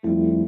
you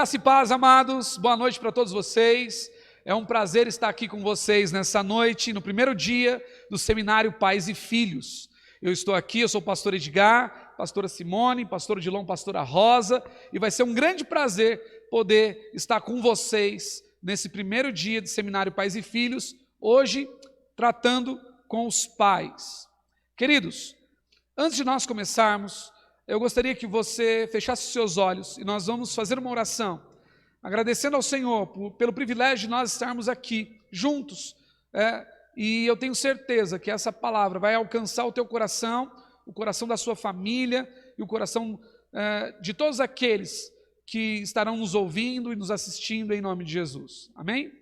Graça e paz, amados, boa noite para todos vocês. É um prazer estar aqui com vocês nessa noite, no primeiro dia do Seminário Pais e Filhos. Eu estou aqui, eu sou o pastor Edgar, pastora Simone, pastor Odilon, pastora Rosa, e vai ser um grande prazer poder estar com vocês nesse primeiro dia do Seminário Pais e Filhos, hoje tratando com os pais. Queridos, antes de nós começarmos, eu gostaria que você fechasse os seus olhos e nós vamos fazer uma oração, agradecendo ao Senhor pelo privilégio de nós estarmos aqui juntos, e eu tenho certeza que essa palavra vai alcançar o teu coração, o coração da sua família e o coração de todos aqueles que estarão nos ouvindo e nos assistindo em nome de Jesus, amém?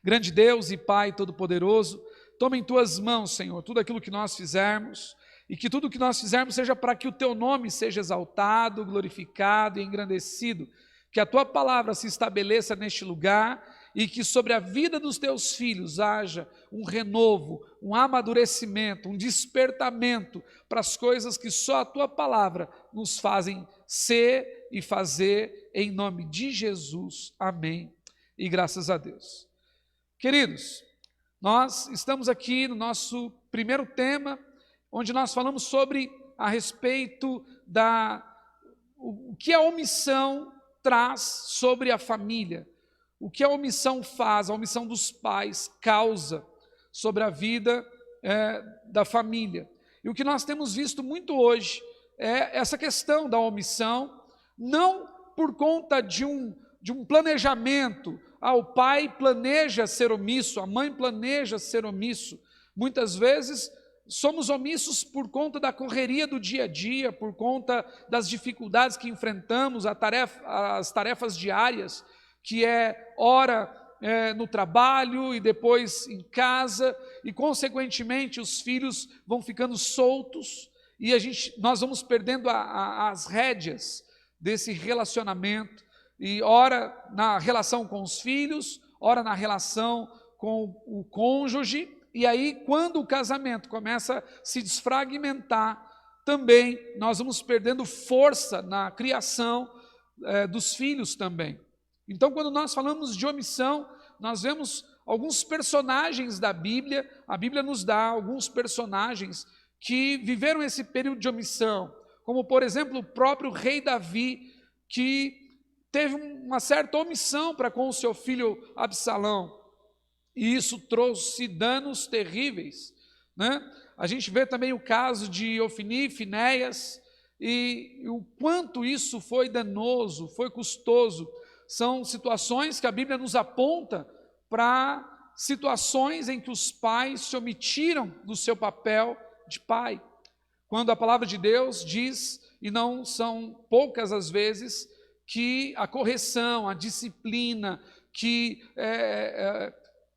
Grande Deus e Pai Todo-Poderoso, toma em tuas mãos, Senhor, tudo aquilo que nós fizermos, e que tudo que nós fizermos seja para que o teu nome seja exaltado, glorificado e engrandecido, que a tua palavra se estabeleça neste lugar e que sobre a vida dos teus filhos haja um renovo, um amadurecimento, um despertamento para as coisas que só a tua palavra nos fazem ser e fazer, em nome de Jesus, amém, e graças a Deus. Queridos, nós estamos aqui no nosso primeiro tema, onde nós falamos sobre a respeito o que a omissão traz sobre a família, o que a omissão faz, a omissão dos pais causa sobre a vida da família. E o que nós temos visto muito hoje é essa questão da omissão, não por conta de um planejamento, o pai planeja ser omisso, a mãe planeja ser omisso, muitas vezes somos omissos por conta da correria do dia a dia, por conta das dificuldades que enfrentamos, as tarefas diárias, que é ora no trabalho e depois em casa, e consequentemente os filhos vão ficando soltos, e nós vamos perdendo as rédeas desse relacionamento, e ora na relação com os filhos, ora na relação com o cônjuge. E aí, quando o casamento começa a se desfragmentar, também nós vamos perdendo força na criação dos filhos também. Então, quando nós falamos de omissão, nós vemos alguns personagens da Bíblia, a Bíblia nos dá alguns personagens que viveram esse período de omissão, como, por exemplo, o próprio rei Davi, que teve uma certa omissão para com o seu filho Absalão, e isso trouxe danos terríveis, né? A gente vê também o caso de Ofni e Finéias, e o quanto isso foi danoso, foi custoso. São situações que a Bíblia nos aponta para situações em que os pais se omitiram do seu papel de pai. Quando a palavra de Deus diz, e não são poucas as vezes, que a correção, a disciplina, que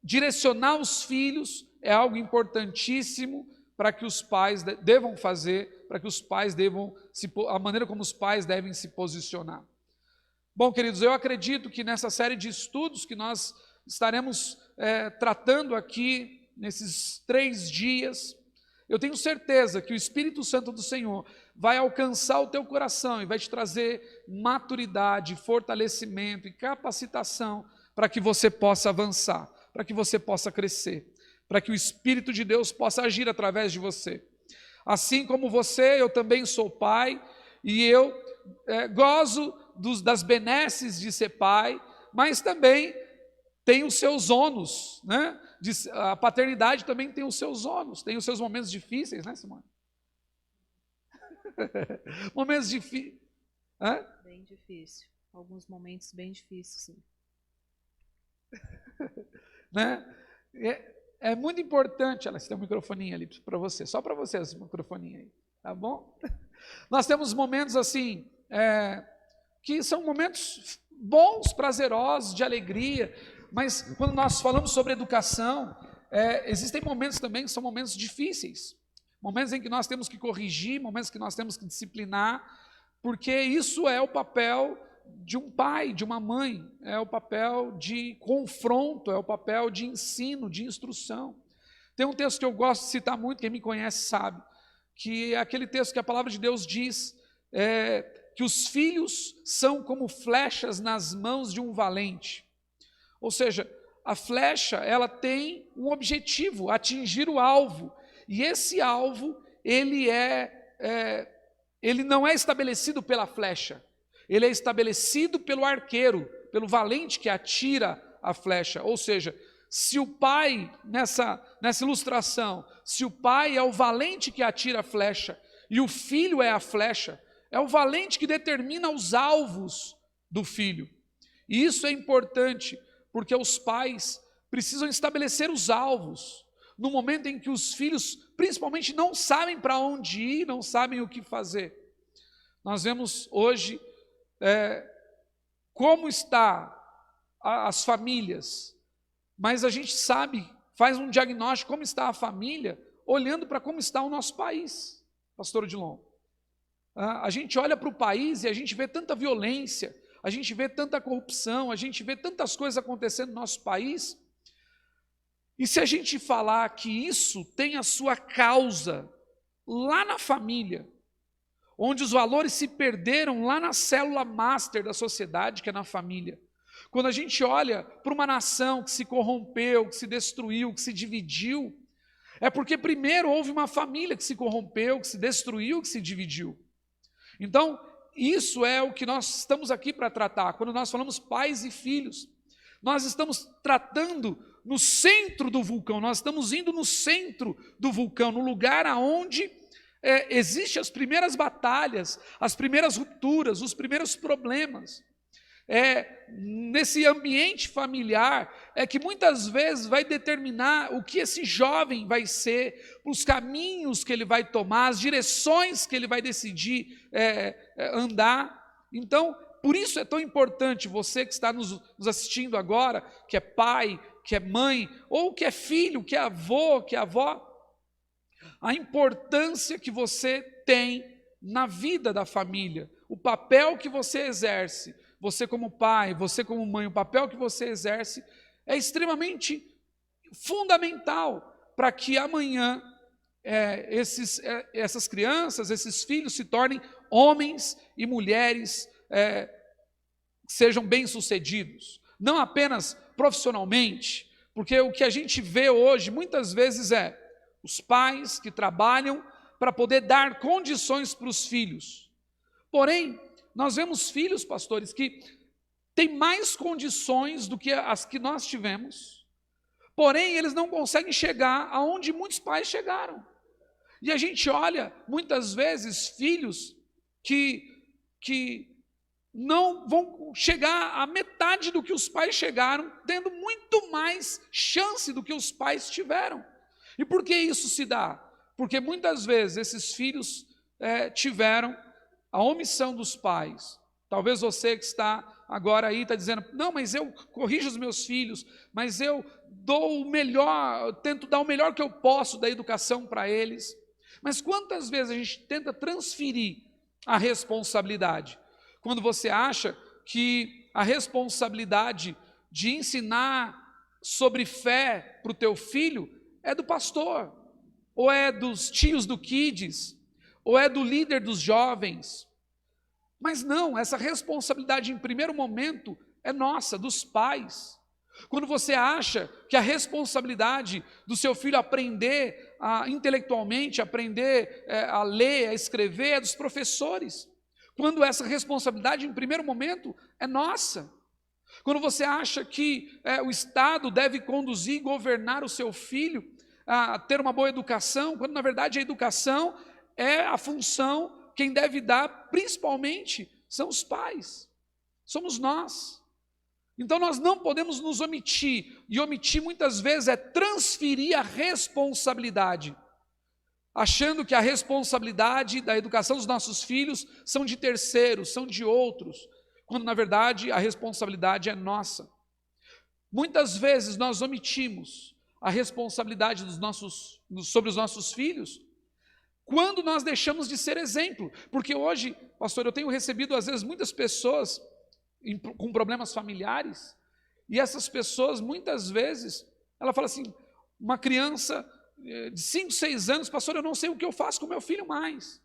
direcionar os filhos é algo importantíssimo para que os pais devam fazer, para que os pais a maneira como os pais devem se posicionar. Bom, queridos, eu acredito que nessa série de estudos que nós estaremos tratando aqui, nesses 3 dias, eu tenho certeza que o Espírito Santo do Senhor vai alcançar o teu coração e vai te trazer maturidade, fortalecimento e capacitação para que você possa avançar, para que você possa crescer, para que o Espírito de Deus possa agir através de você. Assim como você, eu também sou pai, e eu gozo das benesses de ser pai, mas também tem os seus ônus, né? A paternidade também tem os seus ônus, tem os seus momentos difíceis, né, Simone? Momentos difíceis. Bem difícil, alguns momentos bem difíceis, sim. Né? É muito importante. Ela tem um microfoninho ali para você, só para você esse microfoninho aí, tá bom? Nós temos momentos assim, que são momentos bons, prazerosos, de alegria, mas quando nós falamos sobre educação, existem momentos também que são momentos difíceis, momentos em que nós temos que corrigir, momentos que nós temos que disciplinar, porque isso é o papel de um pai, de uma mãe, é o papel de confronto, é o papel de ensino, de instrução. Tem um texto que eu gosto de citar muito, quem me conhece sabe, que é aquele texto que a palavra de Deus diz, que os filhos são como flechas nas mãos de um valente. Ou seja, a flecha, ela tem um objetivo, atingir o alvo. E esse alvo, ele não é estabelecido pela flecha, ele é estabelecido pelo arqueiro, pelo valente que atira a flecha. Ou seja, se o pai, nessa ilustração, se o pai é o valente que atira a flecha e o filho é a flecha, é o valente que determina os alvos do filho. E isso é importante, porque os pais precisam estabelecer os alvos no momento em que os filhos, principalmente, não sabem para onde ir, não sabem o que fazer. Nós vemos hoje como está as famílias, mas a gente sabe, faz um diagnóstico como está a família, olhando para como está o nosso país, pastor Odilon. A gente olha para o país e a gente vê tanta violência, a gente vê tanta corrupção, a gente vê tantas coisas acontecendo no nosso país. E se a gente falar que isso tem a sua causa lá na família, onde os valores se perderam lá na célula master da sociedade, que é na família. Quando a gente olha para uma nação que se corrompeu, que se destruiu, que se dividiu, é porque primeiro houve uma família que se corrompeu, que se destruiu, que se dividiu. Então, isso é o que nós estamos aqui para tratar. Quando nós falamos pais e filhos, nós estamos tratando no centro do vulcão, nós estamos indo no centro do vulcão, no lugar aonde existem as primeiras batalhas, as primeiras rupturas, os primeiros problemas. Nesse ambiente familiar que muitas vezes vai determinar o que esse jovem vai ser, os caminhos que ele vai tomar, as direções que ele vai decidir andar. Então, por isso é tão importante você que está nos assistindo agora, que é pai, que é mãe, ou que é filho, que é avô, que é avó, a importância que você tem na vida da família, o papel que você exerce, você como pai, você como mãe, o papel que você exerce é extremamente fundamental para que amanhã essas crianças, esses filhos se tornem homens e mulheres sejam bem-sucedidos, não apenas profissionalmente, porque o que a gente vê hoje muitas vezes os pais que trabalham para poder dar condições para os filhos. Porém, nós vemos filhos, pastores, que têm mais condições do que as que nós tivemos, porém eles não conseguem chegar aonde muitos pais chegaram. E a gente olha, muitas vezes, filhos que não vão chegar à metade do que os pais chegaram, tendo muito mais chance do que os pais tiveram. E por que isso se dá? Porque muitas vezes esses filhos tiveram a omissão dos pais. Talvez você que está agora aí está dizendo, não, mas eu corrijo os meus filhos, mas eu dou o melhor, eu tento dar o melhor que eu posso da educação para eles. Mas quantas vezes a gente tenta transferir a responsabilidade? Quando você acha que a responsabilidade de ensinar sobre fé para o teu filho é do pastor, ou é dos tios do Kids, ou é do líder dos jovens. Mas não, essa responsabilidade em primeiro momento é nossa, dos pais. Quando você acha que a responsabilidade do seu filho aprender intelectualmente, aprender a ler, a escrever, é dos professores. Quando essa responsabilidade em primeiro momento é nossa. Quando você acha que o Estado deve conduzir e governar o seu filho a ter uma boa educação, quando na verdade a educação é a função, quem deve dar principalmente são os pais, somos nós. Então nós não podemos nos omitir, e omitir muitas vezes é transferir a responsabilidade, achando que a responsabilidade da educação dos nossos filhos são de terceiros, são de outros, quando na verdade a responsabilidade é nossa. Muitas vezes nós omitimos a responsabilidade sobre os nossos filhos, quando nós deixamos de ser exemplo, porque hoje, pastor, eu tenho recebido às vezes muitas pessoas com problemas familiares, e essas pessoas muitas vezes, ela fala assim, uma criança de 5, 6 anos, pastor, eu não sei o que eu faço com meu filho mais,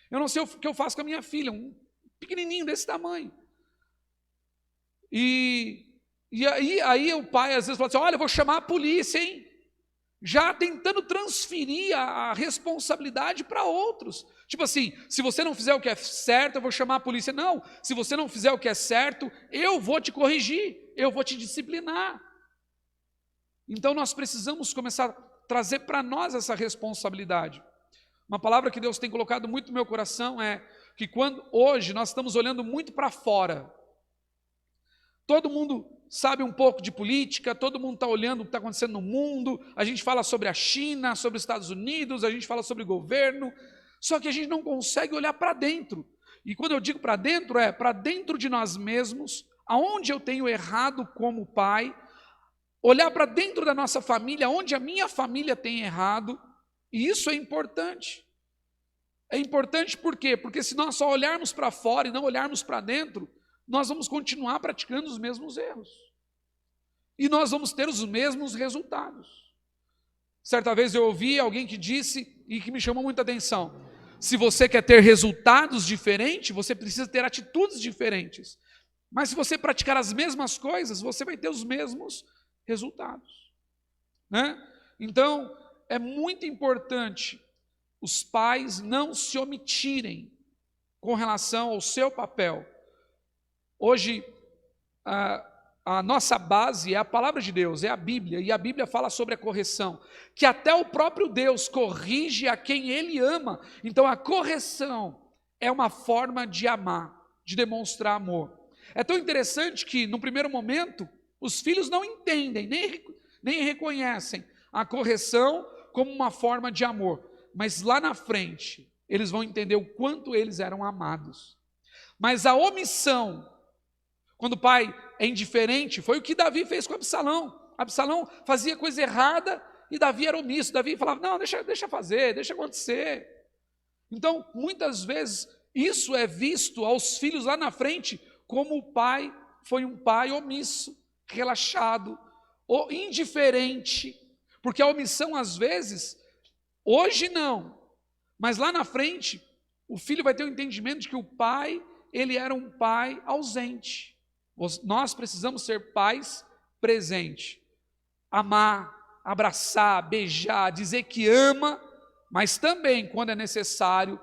eu não sei o que eu faço com a minha filha, pequenininho, desse tamanho. E aí o pai às vezes fala assim, olha, eu vou chamar a polícia, hein? Já tentando transferir a responsabilidade para outros. Tipo assim, se você não fizer o que é certo, eu vou chamar a polícia. Não, se você não fizer o que é certo, eu vou te corrigir, eu vou te disciplinar. Então nós precisamos começar a trazer para nós essa responsabilidade. Uma palavra que Deus tem colocado muito no meu coração é que hoje nós estamos olhando muito para fora. Todo mundo sabe um pouco de política, todo mundo está olhando o que está acontecendo no mundo, a gente fala sobre a China, sobre os Estados Unidos, a gente fala sobre o governo, só que a gente não consegue olhar para dentro. E quando eu digo para dentro, é para dentro de nós mesmos, aonde eu tenho errado como pai, olhar para dentro da nossa família, onde a minha família tem errado, e isso é importante. É importante por quê? Porque se nós só olharmos para fora e não olharmos para dentro, nós vamos continuar praticando os mesmos erros. E nós vamos ter os mesmos resultados. Certa vez eu ouvi alguém que disse, e que me chamou muita atenção, se você quer ter resultados diferentes, você precisa ter atitudes diferentes. Mas se você praticar as mesmas coisas, você vai ter os mesmos resultados. Né? Então, é muito importante os pais não se omitirem com relação ao seu papel. Hoje, a nossa base é a palavra de Deus, é a Bíblia, e a Bíblia fala sobre a correção, que até o próprio Deus corrige a quem Ele ama. Então a correção é uma forma de amar, de demonstrar amor. É tão interessante que no primeiro momento, os filhos não entendem, nem reconhecem a correção como uma forma de amor, mas lá na frente, eles vão entender o quanto eles eram amados. Mas a omissão, quando o pai é indiferente, foi o que Davi fez com Absalão. Absalão fazia coisa errada e Davi era omisso. Davi falava, não, deixa fazer, deixa acontecer. Então, muitas vezes, isso é visto aos filhos lá na frente, como o pai foi um pai omisso, relaxado, ou indiferente. Porque a omissão, às vezes, hoje não, mas lá na frente, o filho vai ter o entendimento de que o pai, ele era um pai ausente. Nós precisamos ser pais presentes, amar, abraçar, beijar, dizer que ama, mas também, quando é necessário,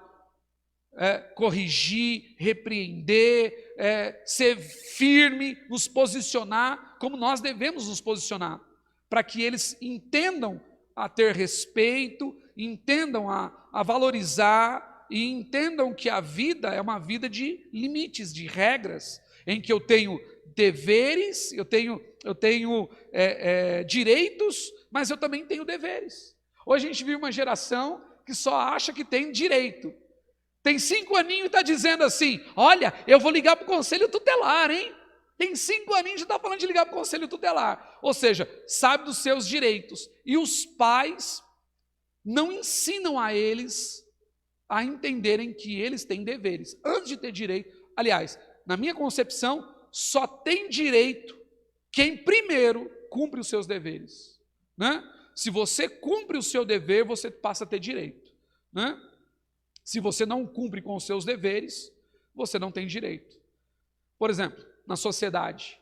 corrigir, repreender, ser firme, nos posicionar como nós devemos nos posicionar, para que eles entendam a ter respeito, entendam a valorizar e entendam que a vida é uma vida de limites, de regras, em que eu tenho deveres, eu tenho direitos, mas eu também tenho deveres. Hoje a gente vive uma geração que só acha que tem direito. Tem 5 aninhos e está dizendo assim, olha, eu vou ligar para o conselho tutelar, hein? Tem 5 aninhos e já está falando de ligar para o conselho tutelar. Ou seja, sabe dos seus direitos. E os pais não ensinam a eles a entenderem que eles têm deveres. Antes de ter direito, aliás, na minha concepção, só tem direito quem primeiro cumpre os seus deveres. Né? Se você cumpre o seu dever, você passa a ter direito. Né? Se você não cumpre com os seus deveres, você não tem direito. Por exemplo, na sociedade,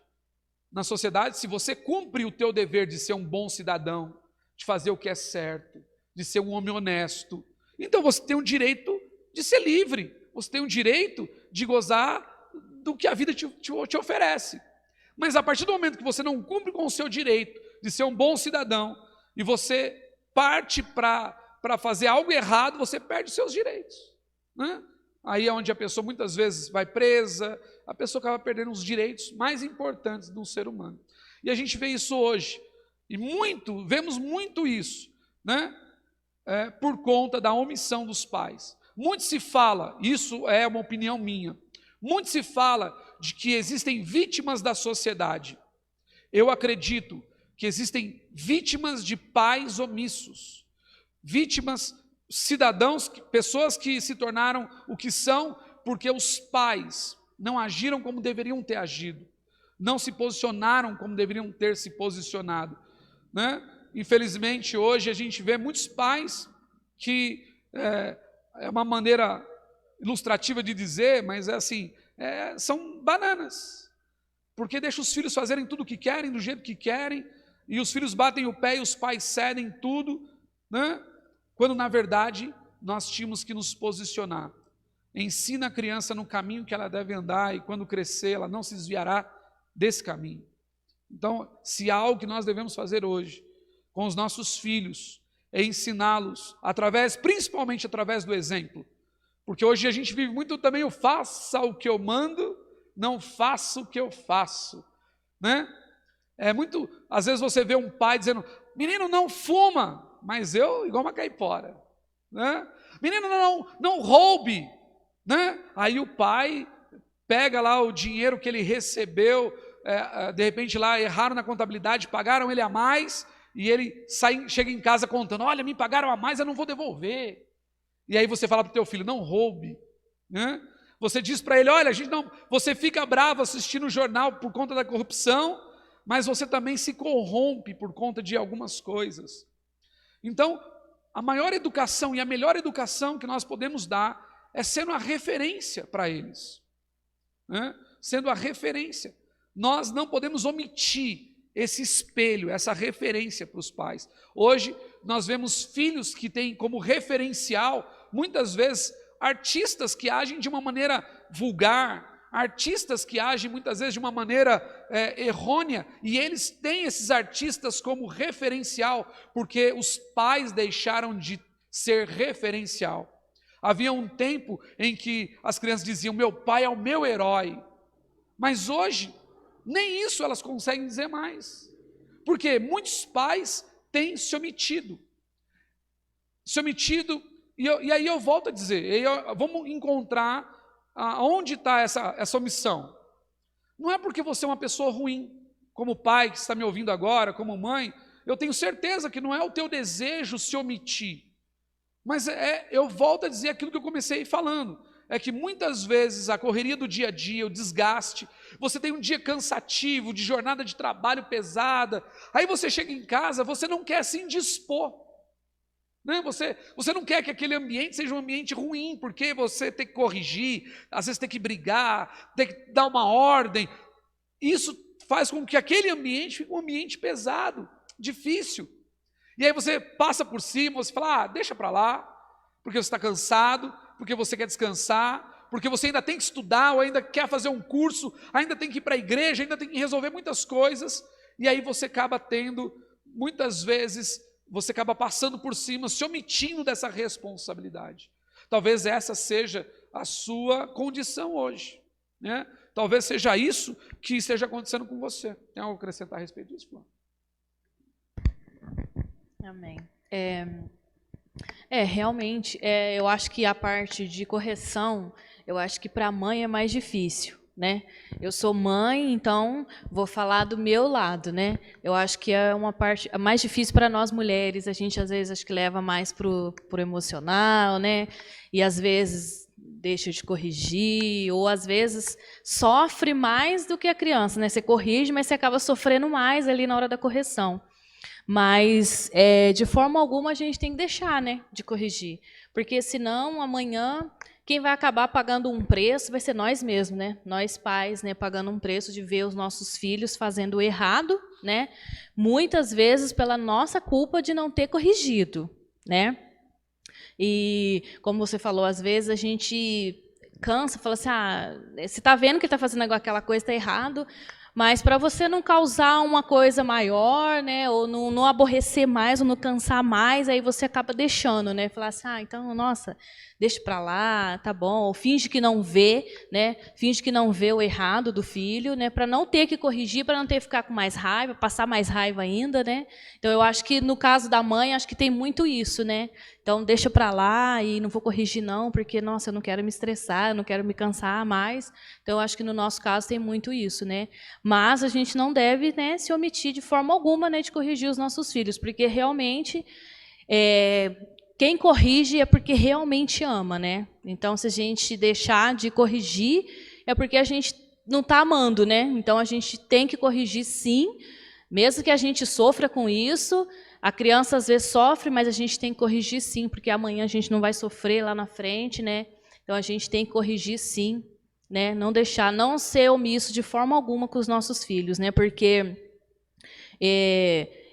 se você cumpre o teu dever de ser um bom cidadão, de fazer o que é certo, de ser um homem honesto, então você tem o direito de ser livre, você tem o direito de gozar do que a vida te oferece. Mas a partir do momento que você não cumpre com o seu direito de ser um bom cidadão, e você parte para fazer algo errado, você perde os seus direitos. Né? Aí é onde a pessoa muitas vezes vai presa, a pessoa acaba perdendo os direitos mais importantes de um ser humano. E a gente vê isso hoje, e vemos muito isso, né? Por conta da omissão dos pais. Muito se fala, isso é uma opinião minha, muito se fala de que existem vítimas da sociedade. Eu acredito que existem vítimas de pais omissos, vítimas, cidadãos, pessoas que se tornaram o que são porque os pais não agiram como deveriam ter agido, não se posicionaram como deveriam ter se posicionado. Né? Infelizmente, hoje a gente vê muitos pais que, é uma maneira ilustrativa de dizer, mas é assim, são bananas, porque deixa os filhos fazerem tudo o que querem, do jeito que querem, e os filhos batem o pé e os pais cedem tudo, né? Quando na verdade nós tínhamos que nos posicionar. Ensina a criança no caminho que ela deve andar, e quando crescer ela não se desviará desse caminho. Então, se há algo que nós devemos fazer hoje com os nossos filhos, é ensiná-los, principalmente através do exemplo. Porque hoje a gente vive muito também o faça o que eu mando, não faça o que eu faço, né? Às vezes você vê um pai dizendo, menino não fuma, mas eu igual uma caipora, né? Menino não roube, né? Aí o pai pega lá o dinheiro que ele recebeu, de repente lá erraram na contabilidade, pagaram ele a mais, e ele chega em casa contando, olha, me pagaram a mais, eu não vou devolver. E aí você fala para o teu filho, não roube, né? Você diz para ele, olha, você fica bravo assistindo o jornal por conta da corrupção, mas você também se corrompe por conta de algumas coisas. Então, a maior educação e a melhor educação que nós podemos dar é sendo a referência para eles, né? Sendo a referência. Nós não podemos omitir esse espelho, essa referência para os pais. Hoje, nós vemos filhos que têm como referencial, muitas vezes, artistas que agem de uma maneira vulgar, artistas que agem muitas vezes de uma maneira errônea, e eles têm esses artistas como referencial, porque os pais deixaram de ser referencial. Havia um tempo em que as crianças diziam, meu pai é o meu herói, mas hoje, nem isso elas conseguem dizer mais, porque muitos pais têm se omitido, e aí eu volto a dizer, vamos encontrar onde está essa omissão. Não é porque você é uma pessoa ruim, como pai que está me ouvindo agora, como mãe, eu tenho certeza que não é o teu desejo se omitir, mas eu volto a dizer aquilo que eu comecei falando, é que muitas vezes a correria do dia a dia, o desgaste, você tem um dia cansativo, de jornada de trabalho pesada, aí você chega em casa, você não quer se indispor, né? Você não quer que aquele ambiente seja um ambiente ruim, porque você tem que corrigir, às vezes tem que brigar, tem que dar uma ordem, isso faz com que aquele ambiente fique um ambiente pesado, difícil, e aí você passa por cima, você fala, deixa para lá, porque você está cansado, porque você quer descansar, porque você ainda tem que estudar, ou ainda quer fazer um curso, ainda tem que ir para a igreja, ainda tem que resolver muitas coisas, e aí você acaba muitas vezes, você acaba passando por cima, se omitindo dessa responsabilidade. Talvez essa seja a sua condição hoje, né? Talvez seja isso que esteja acontecendo com você. Tem algo a acrescentar a respeito disso, Flor? Amém. Realmente, eu acho que a parte de correção, eu acho que para a mãe é mais difícil, né? Eu sou mãe, então vou falar do meu lado, né? Eu acho que é uma parte mais difícil para nós mulheres, a gente às vezes acho que leva mais pro emocional, né? E às vezes deixa de corrigir, ou às vezes sofre mais do que a criança, né? Você corrige, mas você acaba sofrendo mais ali na hora da correção. Mas, de forma alguma, a gente tem que deixar, né, de corrigir. Porque, senão, amanhã, quem vai acabar pagando um preço vai ser nós mesmos, né? Nós pais, né, pagando um preço de ver os nossos filhos fazendo o errado, né? Muitas vezes pela nossa culpa de não ter corrigido, né? E, como você falou, às vezes a gente cansa, fala assim, você está vendo que está fazendo aquela coisa, está errado, mas para você não causar uma coisa maior, né, ou não aborrecer mais, ou não cansar mais, aí você acaba deixando, né, falar assim, então, nossa, deixa para lá, tá bom, ou finge que não vê, né, finge que não vê o errado do filho, né, para não ter que corrigir, para não ter que ficar com mais raiva, passar mais raiva ainda, né. Então, eu acho que no caso da mãe, acho que tem muito isso, né. Então, deixa para lá e não vou corrigir não, porque, nossa, eu não quero me estressar, eu não quero me cansar mais. Então, eu acho que no nosso caso tem muito isso, né. Mas a gente não deve, né, se omitir de forma alguma, né, de corrigir os nossos filhos, porque realmente quem corrige é porque realmente ama, né. Então, se a gente deixar de corrigir, é porque a gente não está amando, né. Então, a gente tem que corrigir sim, mesmo que a gente sofra com isso. A criança às vezes sofre, mas a gente tem que corrigir sim, porque amanhã a gente não vai sofrer lá na frente, né. Então, a gente tem que corrigir sim. né? Não ser omisso de forma alguma com os nossos filhos, né? Porque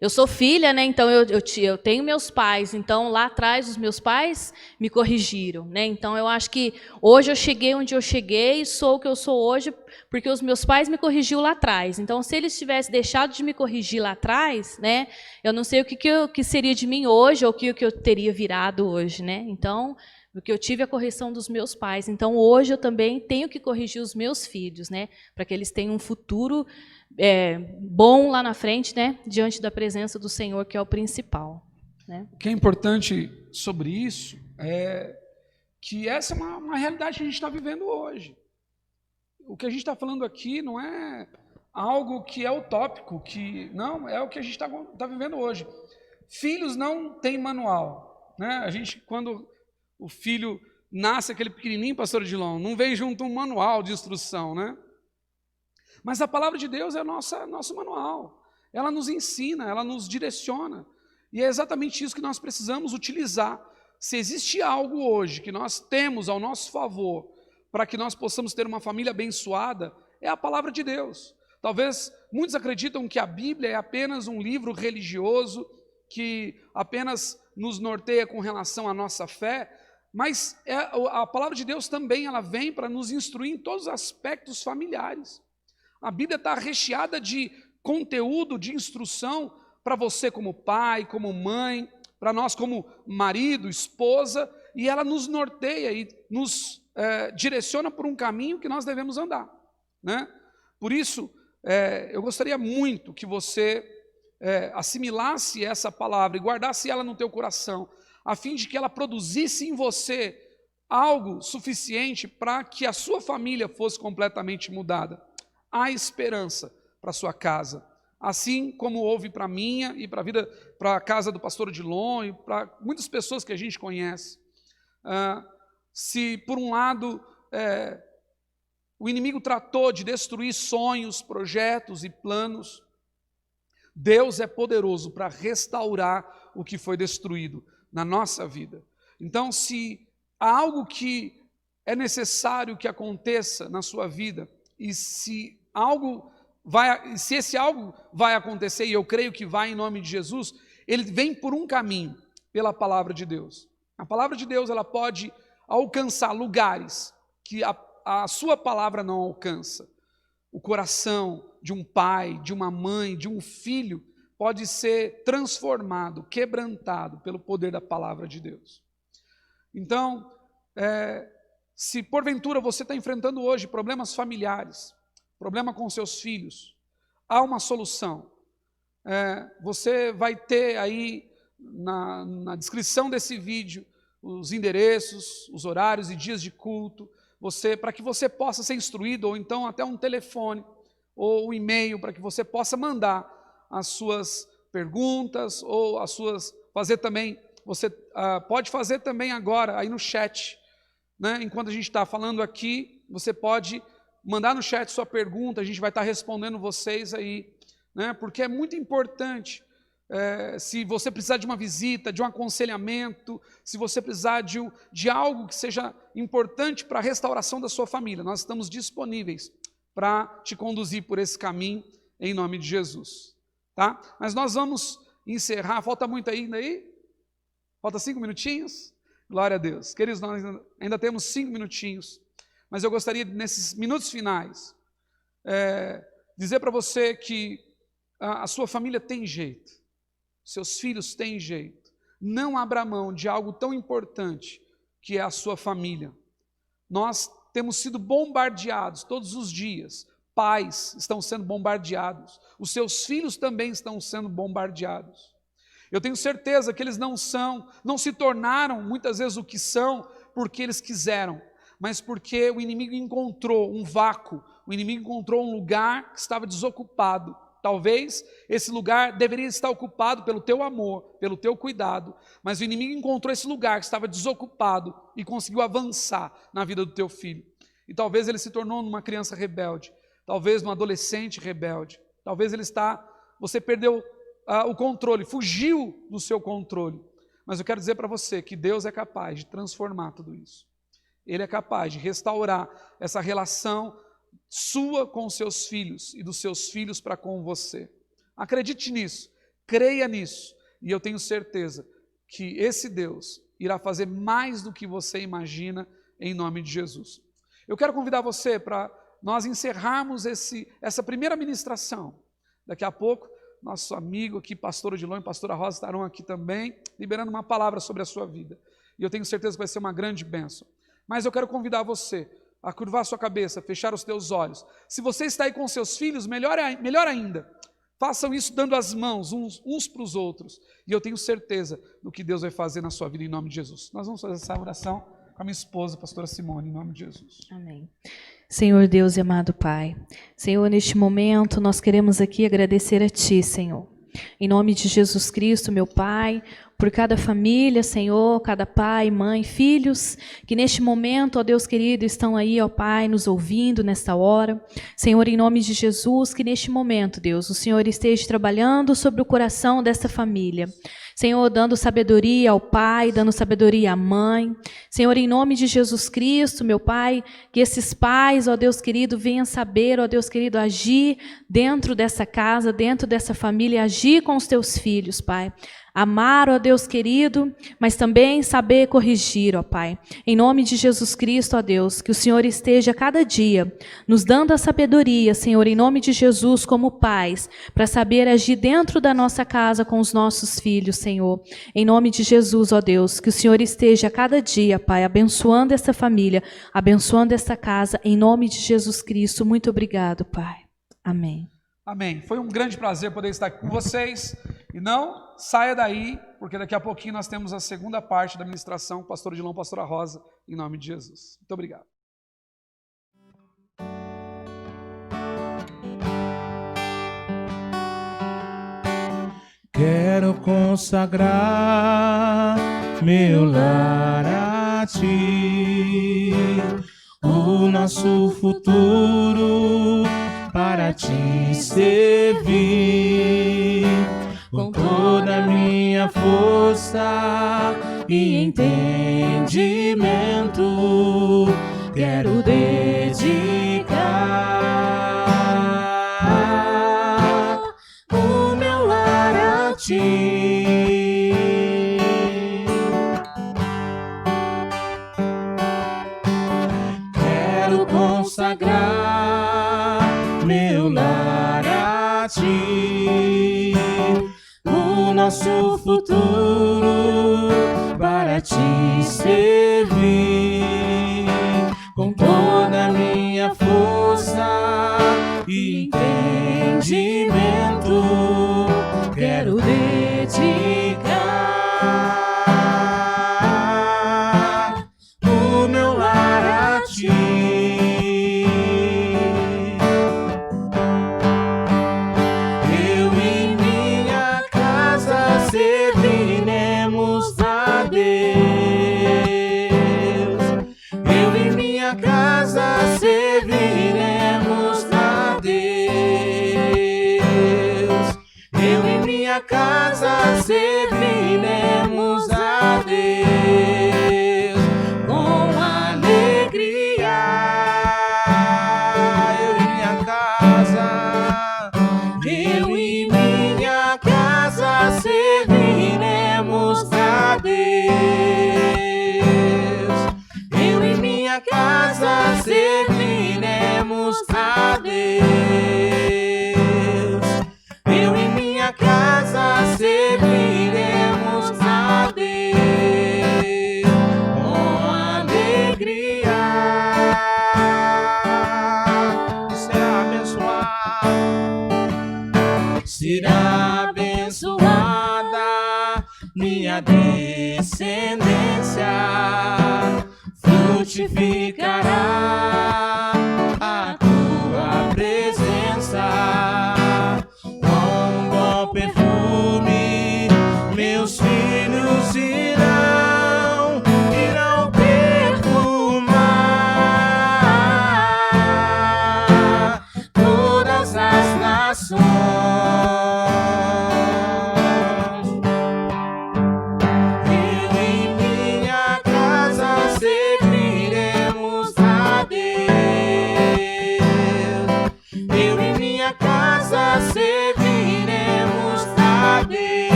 eu sou filha, né? Então eu tenho meus pais. Então lá atrás os meus pais me corrigiram, né? Então eu acho que hoje eu cheguei onde eu cheguei, sou o que eu sou hoje, porque os meus pais me corrigiu lá atrás. Então se eles tivessem deixado de me corrigir lá atrás, né? Eu não sei o que seria de mim hoje ou o que eu teria virado hoje, né? Então porque eu tive a correção dos meus pais. Então hoje eu também tenho que corrigir os meus filhos, né? Para que eles tenham um futuro bom lá na frente, né, diante da presença do Senhor, que é o principal, né? O que é importante sobre isso é que essa é uma realidade que a gente está vivendo hoje. O que a gente está falando aqui não é algo que é utópico, não, é o que a gente está vivendo hoje. Filhos não têm manual, né? A gente, quando o filho nasce, aquele pequenininho, pastor Edilon, não vem junto um manual de instrução, né? Mas a palavra de Deus é nosso manual. Ela nos ensina, ela nos direciona. E é exatamente isso que nós precisamos utilizar. Se existe algo hoje que nós temos ao nosso favor para que nós possamos ter uma família abençoada, é a palavra de Deus. Talvez muitos acreditam que a Bíblia é apenas um livro religioso que apenas nos norteia com relação à nossa fé, mas a palavra de Deus também ela vem para nos instruir em todos os aspectos familiares. A Bíblia está recheada de conteúdo, de instrução para você como pai, como mãe, para nós como marido, esposa, e ela nos norteia e nos direciona por um caminho que nós devemos andar, né? Por isso, eu gostaria muito que você assimilasse essa palavra e guardasse ela no teu coração, a fim de que ela produzisse em você algo suficiente para que a sua família fosse completamente mudada. Há esperança para a sua casa, assim como houve para a minha e para a casa do pastor Odilon e para muitas pessoas que a gente conhece. Se por um lado o inimigo tratou de destruir sonhos, projetos e planos, Deus é poderoso para restaurar o que foi destruído na nossa vida. Então, se há algo que é necessário que aconteça na sua vida, e se esse algo vai acontecer, e eu creio que vai em nome de Jesus, ele vem por um caminho, pela palavra de Deus. A palavra de Deus ela pode alcançar lugares que a sua palavra não alcança. O coração de um pai, de uma mãe, de um filho, pode ser transformado, quebrantado pelo poder da palavra de Deus. Então, se porventura você está enfrentando hoje problemas familiares, problema com seus filhos, há uma solução. Você vai ter aí na descrição desse vídeo os endereços, os horários e dias de culto, para que você possa ser instruído, ou então até um telefone ou um e-mail, para que você possa mandar as suas perguntas, ou fazer também, você pode fazer também agora aí no chat, né? Enquanto a gente está falando aqui, você pode mandar no chat sua pergunta, a gente vai estar respondendo vocês aí, né? Porque é muito importante, se você precisar de uma visita, de um aconselhamento, se você precisar de algo que seja importante para a restauração da sua família, nós estamos disponíveis para te conduzir por esse caminho, em nome de Jesus, tá? Mas nós vamos encerrar, falta muito ainda aí? Falta 5 minutinhos? Glória a Deus. Queridos, nós ainda temos 5 minutinhos, mas eu gostaria, nesses minutos finais, dizer para você que a sua família tem jeito, seus filhos têm jeito. Não abra mão de algo tão importante que é a sua família. Nós temos sido bombardeados todos os dias. Pais estão sendo bombardeados. Os seus filhos também estão sendo bombardeados. Eu tenho certeza que eles não se tornaram muitas vezes o que são porque eles quiseram, mas porque o inimigo encontrou um vácuo, o inimigo encontrou um lugar que estava desocupado. Talvez esse lugar deveria estar ocupado pelo teu amor, pelo teu cuidado, mas o inimigo encontrou esse lugar que estava desocupado e conseguiu avançar na vida do teu filho. E talvez ele se tornou uma criança rebelde, talvez um adolescente rebelde, talvez você perdeu o controle, fugiu do seu controle. Mas eu quero dizer para você que Deus é capaz de transformar tudo isso. Ele é capaz de restaurar essa relação sua com os seus filhos e dos seus filhos para com você. Acredite nisso, creia nisso, e eu tenho certeza que esse Deus irá fazer mais do que você imagina, em nome de Jesus. Eu quero convidar você para nós encerrarmos essa primeira ministração. Daqui a pouco, nosso amigo aqui, pastor Odilon e pastora Rosa, estarão aqui também, liberando uma palavra sobre a sua vida. E eu tenho certeza que vai ser uma grande bênção. Mas eu quero convidar você a curvar a sua cabeça, fechar os teus olhos. Se você está aí com seus filhos, melhor ainda, façam isso dando as mãos uns para os outros. E eu tenho certeza do que Deus vai fazer na sua vida, em nome de Jesus. Nós vamos fazer essa oração com a minha esposa, a pastora Simone, em nome de Jesus. Amém. Senhor Deus e amado Pai, Senhor, neste momento nós queremos aqui agradecer a Ti, Senhor. Em nome de Jesus Cristo, meu Pai, por cada família, Senhor, cada pai, mãe, filhos, que neste momento, ó Deus querido, estão aí, ó Pai, nos ouvindo nesta hora. Senhor, em nome de Jesus, que neste momento, Deus, o Senhor esteja trabalhando sobre o coração desta família. Senhor, dando sabedoria ao pai, dando sabedoria à mãe. Senhor, em nome de Jesus Cristo, meu Pai, que esses pais, ó Deus querido, venham saber, ó Deus querido, agir dentro dessa casa, dentro dessa família, agir com os teus filhos, Pai. Amar, ó Deus querido, mas também saber corrigir, ó Pai. Em nome de Jesus Cristo, ó Deus, que o Senhor esteja cada dia nos dando a sabedoria, Senhor, em nome de Jesus, como pais, para saber agir dentro da nossa casa com os nossos filhos, Senhor. Em nome de Jesus, ó Deus, que o Senhor esteja cada dia, Pai, abençoando essa família, abençoando essa casa, em nome de Jesus Cristo. Muito obrigado, Pai. Amém. Amém. Foi um grande prazer poder estar aqui com vocês. E não saia daí, porque daqui a pouquinho nós temos a segunda parte da ministração, pastor Odilon, pastora Rosa, em nome de Jesus. Muito obrigado. Quero consagrar meu lar a Ti, o nosso futuro para Te servir. Com toda a minha força e entendimento, quero dedicar o meu lar a Ti. Quero consagrar meu lar a Ti, o nosso futuro para Te servir. Com toda a minha força e entendimento, quero dedicar o meu lar a Ti. Serviremos a Deus. Eu e minha casa serviremos a Deus. Eu e minha casa serviremos a Deus com alegria. Eu e minha casa, eu e minha casa serviremos a Deus. Eu e minha casa serviremos a Deus. Eu e minha casa serviremos a Deus com alegria. Será abençoado, será abençoada minha descendência, frutificará a Tua presença. Com um bom perfume meus filhos irão perfumar todas as nações. Eu e minha casa serviremos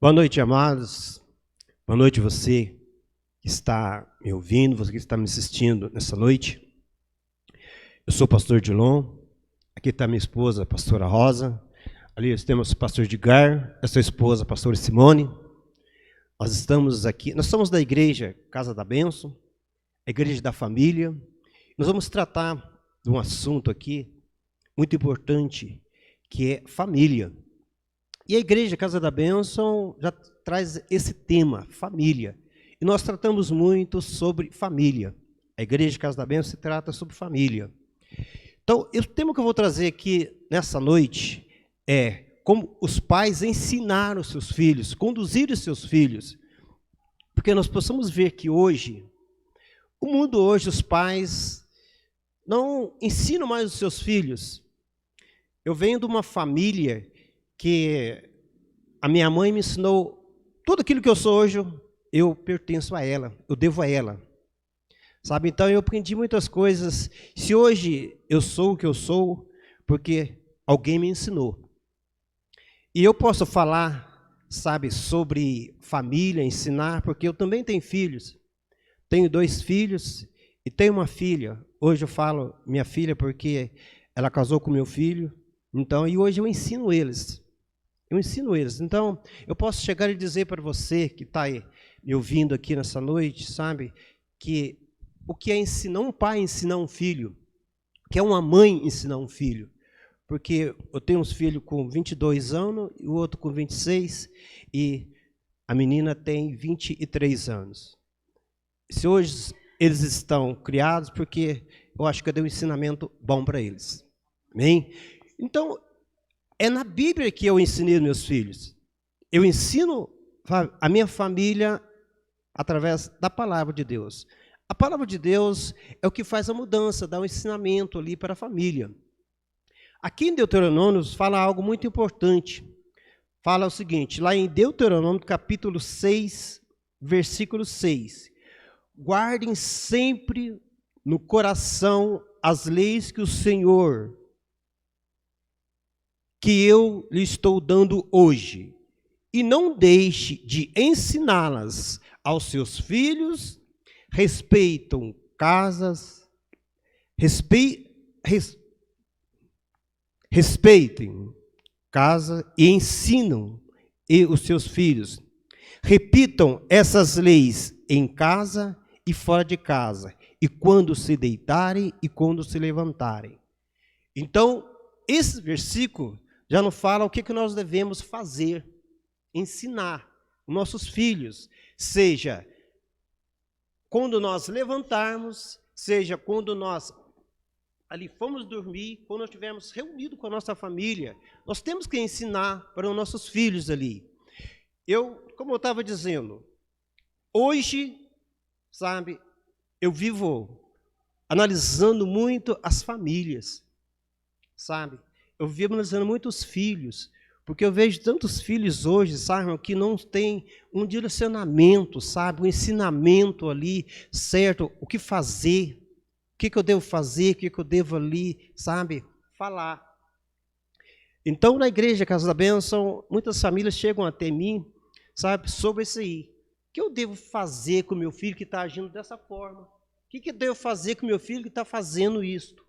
Boa noite, amados. Boa noite, você que está me ouvindo, você que está me assistindo nessa noite. Eu sou o pastor Dilon. Aqui está minha esposa, a pastora Rosa. Ali temos o pastor Edgar, a sua esposa, a pastora Simone. Nós estamos aqui, nós somos da igreja Casa da Bênção, a igreja da família. Nós vamos tratar de um assunto aqui muito importante, que é família. E a igreja Casa da Bênção já traz esse tema, família. E nós tratamos muito sobre família. A igreja Casa da Bênção se trata sobre família. Então, o tema que eu vou trazer aqui nessa noite é como os pais ensinaram os seus filhos, conduzir os seus filhos. Porque nós possamos ver que hoje, o mundo hoje, os pais não ensinam mais os seus filhos. Eu venho de uma família que a minha mãe me ensinou tudo aquilo que eu sou hoje, eu pertenço a ela, eu devo a ela. Sabe, então eu aprendi muitas coisas. Se hoje eu sou o que eu sou, porque alguém me ensinou. E eu posso falar, sabe, sobre família, ensinar, porque eu também tenho filhos. Tenho 2 filhos e tenho uma filha. Hoje eu falo minha filha porque ela casou com meu filho. Então, e hoje eu ensino eles. Eu ensino eles. Então, eu posso chegar e dizer para você que está me ouvindo aqui nessa noite, sabe, que o que é ensinar um pai ensinar um filho, que é uma mãe ensinar um filho. Porque eu tenho uns filhos com 22 anos e o outro com 26 e a menina tem 23 anos. Se hoje eles estão criados, porque eu acho que eu dei um ensinamento bom para eles. Amém? Então, é na Bíblia que eu ensinei meus filhos. Eu ensino a minha família através da palavra de Deus. A palavra de Deus é o que faz a mudança, dá um ensinamento ali para a família. Aqui em Deuteronômio fala algo muito importante. Fala o seguinte, lá em Deuteronômio capítulo 6, versículo 6. Guardem sempre no coração as leis que o Senhor, que eu lhe estou dando hoje, e não deixe de ensiná-las aos seus filhos. Respeitam casas, respeitem casa e ensinam os seus filhos. Repitam essas leis em casa e fora de casa, e quando se deitarem e quando se levantarem. Então, esse versículo já não fala o que nós devemos fazer, ensinar os nossos filhos, seja quando nós levantarmos, seja quando nós ali fomos dormir, quando nós estivermos reunidos com a nossa família, nós temos que ensinar para os nossos filhos ali. Como eu estava dizendo, hoje, sabe, eu vivo analisando muito as famílias, sabe? Eu vivo analisando muito os filhos, porque eu vejo tantos filhos hoje, sabe, que não tem um direcionamento, sabe, um ensinamento ali certo, o que fazer, o que eu devo fazer, o que eu devo ali, sabe, falar. Então, na igreja Casa da Bênção, muitas famílias chegam até mim, sabe, sobre isso aí. O que eu devo fazer com o meu filho que está agindo dessa forma? O que eu devo fazer com o meu filho que está fazendo isto?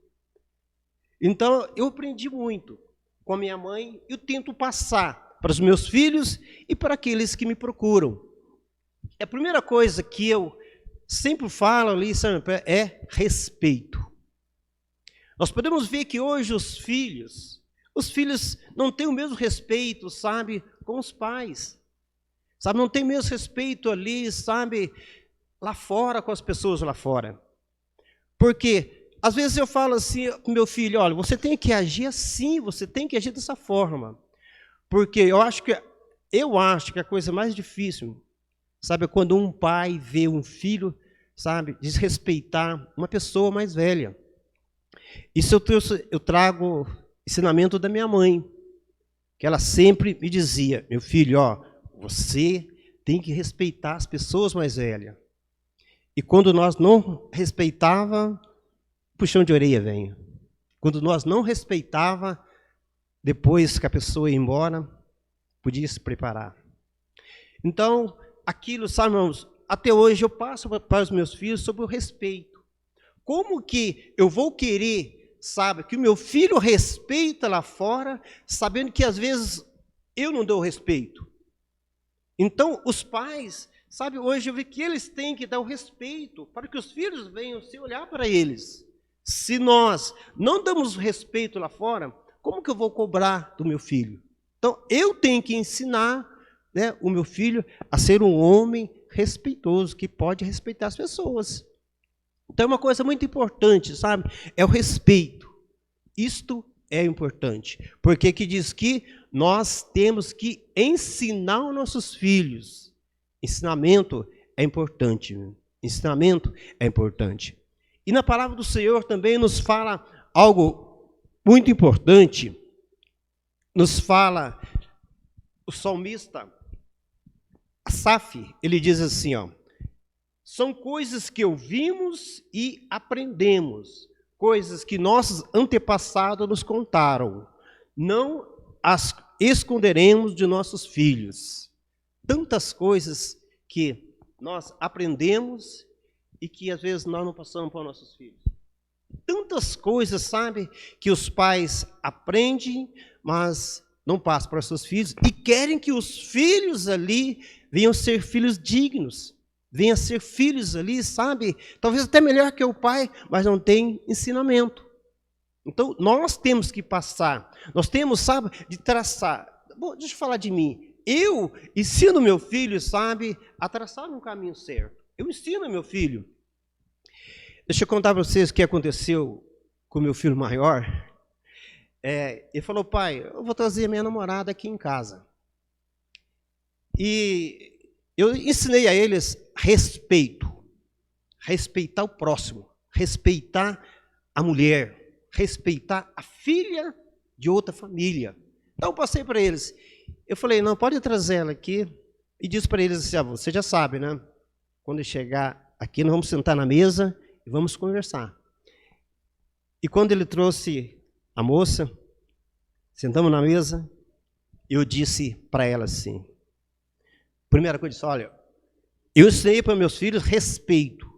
Então, eu aprendi muito com a minha mãe e eu tento passar para os meus filhos e para aqueles que me procuram. A primeira coisa que eu sempre falo ali, sabe, é respeito. Nós podemos ver que hoje os filhos não têm o mesmo respeito, sabe, com os pais. Sabe, não tem o mesmo respeito ali, sabe, lá fora, com as pessoas lá fora. Porque às vezes eu falo assim com meu filho, olha, você tem que agir assim, você tem que agir dessa forma. Porque eu acho que a coisa mais difícil, sabe, é quando um pai vê um filho, sabe, desrespeitar uma pessoa mais velha. Isso eu trago ensinamento da minha mãe, que ela sempre me dizia, meu filho, ó, você tem que respeitar as pessoas mais velhas. E quando nós não respeitava, puxão de orelha vem. Quando nós não respeitava, depois que a pessoa ia embora, podia se preparar. Então, aquilo, sabe, irmãos, até hoje eu passo para os meus filhos sobre o respeito. Como que eu vou querer, sabe, que o meu filho respeita lá fora, sabendo que às vezes eu não dou respeito? Então, os pais, sabe, hoje eu vi que eles têm que dar o respeito para que os filhos venham se olhar para eles. Se nós não damos respeito lá fora, como que eu vou cobrar do meu filho? Então, eu tenho que ensinar, né, o meu filho a ser um homem respeitoso, que pode respeitar as pessoas. Então, é uma coisa muito importante, sabe? É o respeito. Isto é importante. Porque aqui diz que nós temos que ensinar os nossos filhos. Ensinamento é importante. Ensinamento é importante. E na palavra do Senhor também nos fala algo muito importante. Nos fala o salmista Asaf, ele diz assim, ó: são coisas que ouvimos e aprendemos, coisas que nossos antepassados nos contaram, não as esconderemos de nossos filhos. Tantas coisas que nós aprendemos e que às vezes nós não passamos para os nossos filhos. Tantas coisas, sabe, que os pais aprendem, mas não passam para os seus filhos e querem que os filhos ali venham ser filhos dignos, venham ser filhos ali, sabe, talvez até melhor que o pai, mas não tem ensinamento. Então, nós temos que passar, nós temos, sabe, de traçar. Bom, deixa eu falar de mim. Eu ensino meu filho, sabe, a traçar um caminho certo. Eu ensino meu filho. Deixa eu contar para vocês o que aconteceu com meu filho maior. Ele falou: pai, eu vou trazer a minha namorada aqui em casa. E eu ensinei a eles respeito. Respeitar o próximo. Respeitar a mulher. Respeitar a filha de outra família. Então eu passei para eles. Eu falei: não, pode trazer ela aqui. E disse para eles assim: você já sabe, né? Quando chegar aqui, nós vamos sentar na mesa e vamos conversar. E quando ele trouxe a moça, sentamos na mesa, eu disse para ela assim, primeira coisa, eu disse: olha, eu ensinei para meus filhos respeito.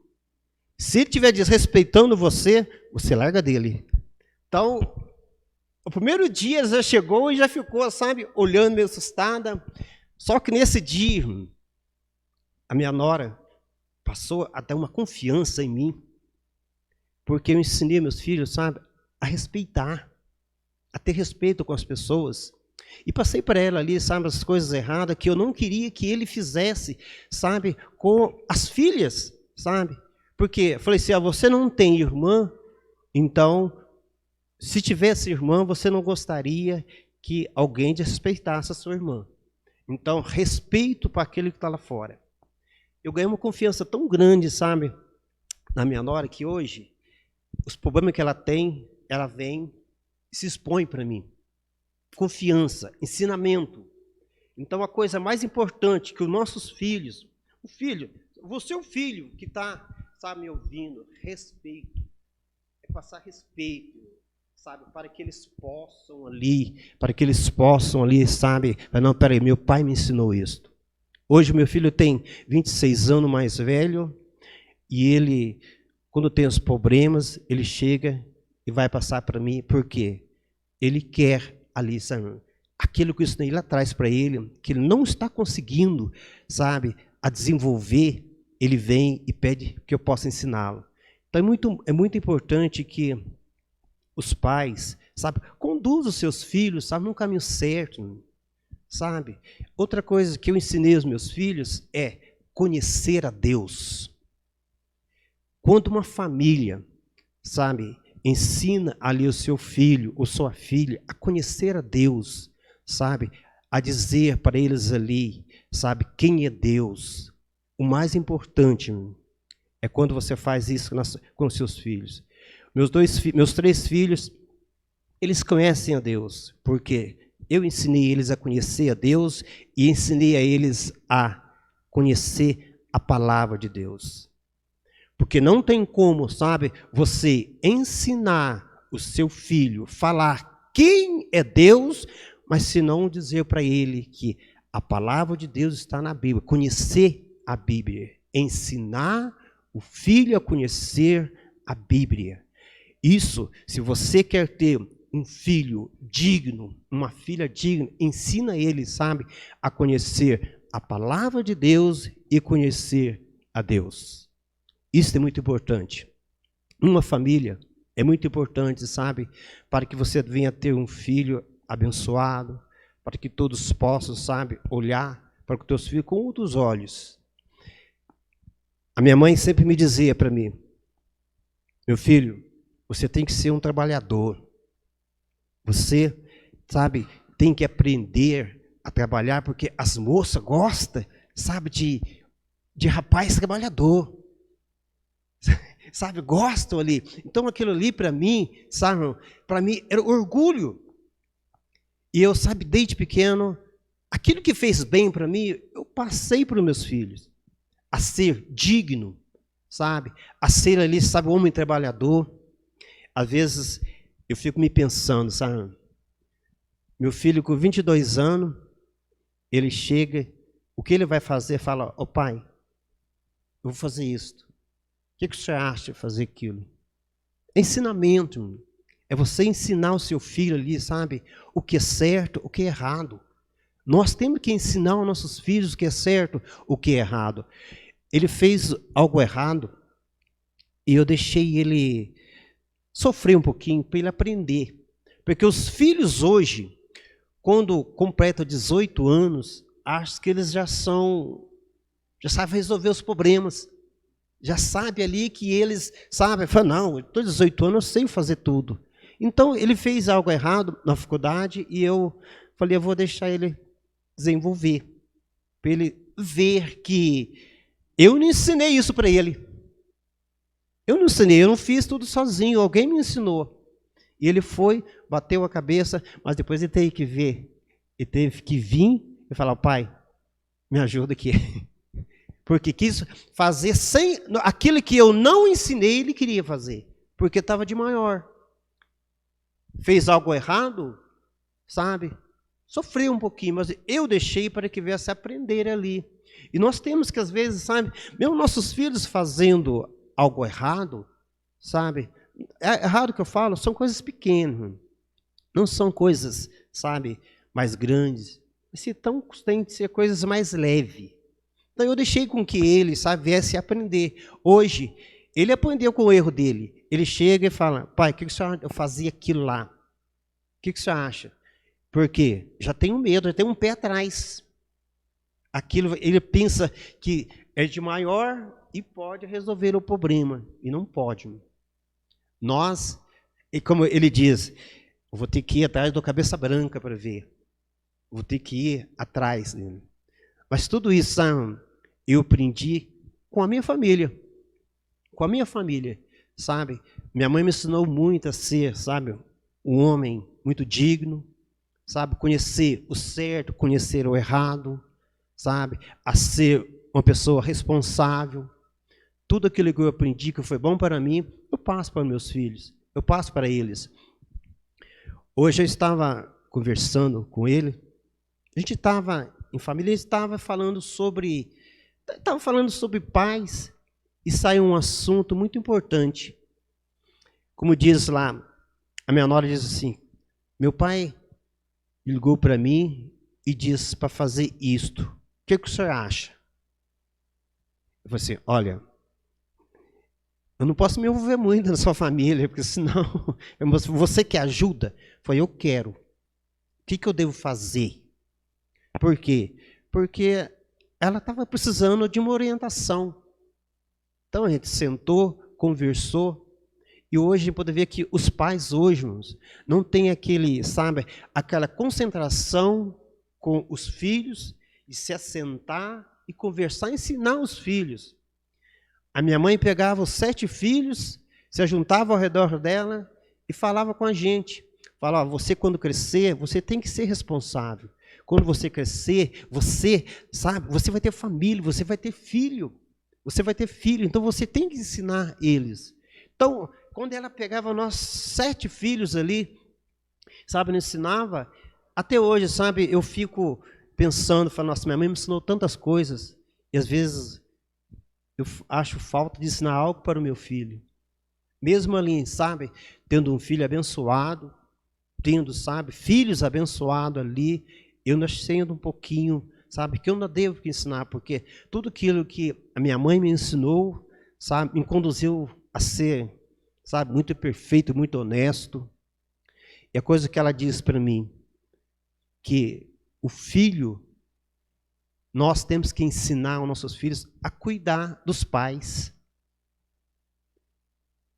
Se ele estiver desrespeitando você, você larga dele. Então, o primeiro dia ela já chegou e já ficou, sabe, olhando meio assustada. Só que nesse dia, a minha nora passou a dar uma confiança em mim, porque eu ensinei meus filhos, sabe, a respeitar, a ter respeito com as pessoas. E passei para ela ali, sabe, as coisas erradas que eu não queria que ele fizesse, sabe, com as filhas, sabe. Porque eu falei assim: você não tem irmã, então, se tivesse irmã, você não gostaria que alguém desrespeitasse a sua irmã. Então, respeito para aquele que está lá fora. Eu ganhei uma confiança tão grande, sabe, na minha nora, que hoje, os problemas que ela tem, ela vem e se expõe para mim. Confiança, ensinamento. Então, a coisa mais importante que os nossos filhos, o filho, você é o filho que está, sabe, me ouvindo, respeito. É passar respeito, sabe, para que eles possam ali, sabe, não, peraí, meu pai me ensinou isso. Hoje meu filho tem 26 anos mais velho e ele, quando tem os problemas, ele chega e vai passar para mim, porque ele quer ali, sabe, aquilo que eu ensinei lá atrás para ele, que ele não está conseguindo, sabe, a desenvolver, ele vem e pede que eu possa ensiná-lo. Então é muito importante que os pais, sabe, conduzam os seus filhos, sabe, no caminho certo, sabe. Outra coisa que eu ensinei aos meus filhos é conhecer a Deus. Quando uma família, sabe, ensina ali o seu filho ou sua filha a conhecer a Deus, sabe, a dizer para eles ali, sabe, quem é Deus. O mais importante é quando você faz isso com os seus filhos. Meus 3 filhos, eles conhecem a Deus, porque eu ensinei eles a conhecer a Deus e ensinei a eles a conhecer a palavra de Deus. Porque não tem como, sabe, você ensinar o seu filho, falar quem é Deus, mas se não dizer para ele que A palavra de Deus está na Bíblia. Conhecer a Bíblia. Ensinar o filho a conhecer a Bíblia. Isso, se você quer ter um filho digno, uma filha digna, ensina ele, sabe, a conhecer a palavra de Deus e conhecer a Deus. Isso é muito importante. Uma família é muito importante, sabe, para que você venha ter um filho abençoado, para que todos possam, sabe, olhar para os teus filhos com outros olhos. A minha mãe sempre me dizia para mim: meu filho, você tem que ser um trabalhador. Você, sabe, tem que aprender a trabalhar, porque as moças gostam, sabe, de rapaz trabalhador. Sabe, gostam ali. Então aquilo ali para mim, sabe, para mim era orgulho. E eu, sabe, desde pequeno, aquilo que fez bem para mim, eu passei para os meus filhos. A ser digno, sabe, a ser ali, sabe, homem trabalhador. Às vezes eu fico me pensando, sabe, meu filho com 22 anos, ele chega, o que ele vai fazer? Fala: ô pai, eu vou fazer isso. O que você acha de fazer aquilo? É ensinamento, irmão. É você ensinar o seu filho ali, sabe, o que é certo, o que é errado. Nós temos que ensinar aos nossos filhos o que é certo, o que é errado. Ele fez algo errado e eu deixei ele sofrer um pouquinho para ele aprender. Porque os filhos hoje, quando completam 18 anos, acham que eles já sabem resolver os problemas. Já sabe ali que eles sabem, fala: não, eu estou 18 anos, eu sei fazer tudo. Então ele fez algo errado na faculdade e eu falei: eu vou deixar ele desenvolver, para ele ver que eu não ensinei isso para ele. Eu não ensinei, eu não fiz tudo sozinho, alguém me ensinou. E ele foi, bateu a cabeça, mas depois ele teve que ver, ele teve que vir e falar: pai, me ajuda aqui. Porque quis fazer sem aquilo que eu não ensinei, ele queria fazer, porque estava de maior. Fez algo errado, sabe? Sofreu um pouquinho, mas eu deixei para que viesse aprender ali. E nós temos que, às vezes, sabe, mesmo nossos filhos fazendo algo errado, sabe? É errado que eu falo, são coisas pequenas, não são coisas, sabe, mais grandes. Então, tem que ser coisas mais leves. Então, eu deixei com que ele, sabe, viesse aprender. Hoje, ele aprendeu com o erro dele. Ele chega e fala: pai, o que você acha? Eu fazia aquilo lá. O que você acha? Porque já tem um medo, já tem um pé atrás. Aquilo, ele pensa que é de maior e pode resolver o problema. E não pode. Nós, e como ele diz, eu vou ter que ir atrás do cabeça branca para ver. Vou ter que ir atrás dele. Mas tudo isso, sabe, eu aprendi com a minha família. Com a minha família, sabe? Minha mãe me ensinou muito a ser, sabe, um homem muito digno, sabe? Conhecer o certo, conhecer o errado, sabe? A ser uma pessoa responsável. Tudo aquilo que eu aprendi que foi bom para mim, eu passo para meus filhos, eu passo para eles. Hoje eu estava conversando com ele, a gente estava em família, estava falando sobre paz, e saiu um assunto muito importante. Como diz lá, a minha nora diz assim: meu pai ligou para mim e disse para fazer isto. O que o senhor acha? Eu falei assim: olha, eu não posso me envolver muito na sua família, porque senão você quer ajuda? Eu falei: eu quero. O que eu devo fazer? Por quê? Porque ela estava precisando de uma orientação. Então a gente sentou, conversou, e hoje a gente pode ver que os pais hoje, irmãos, não têm aquele, sabe, aquela concentração com os filhos, de se assentar e conversar, ensinar os filhos. A minha mãe pegava os 7 filhos, se juntava ao redor dela e falava com a gente. Falava: você quando crescer, você tem que ser responsável. Quando você crescer, você, sabe, você vai ter família, você vai ter filho. Você vai ter filho, então você tem que ensinar eles. Então, quando ela pegava nós 7 filhos ali, sabe, não ensinava, até hoje, sabe, eu fico pensando, falando, nossa, minha mãe me ensinou tantas coisas, e às vezes eu acho falta de ensinar algo para o meu filho. Mesmo ali, sabe, tendo um filho abençoado, tendo, sabe, filhos abençoados ali, eu ainda sendo um pouquinho, sabe, que eu ainda devo que ensinar, porque tudo aquilo que a minha mãe me ensinou, sabe, me conduziu a ser, sabe, muito perfeito, muito honesto. E a coisa que ela diz para mim, que o filho, nós temos que ensinar os nossos filhos a cuidar dos pais.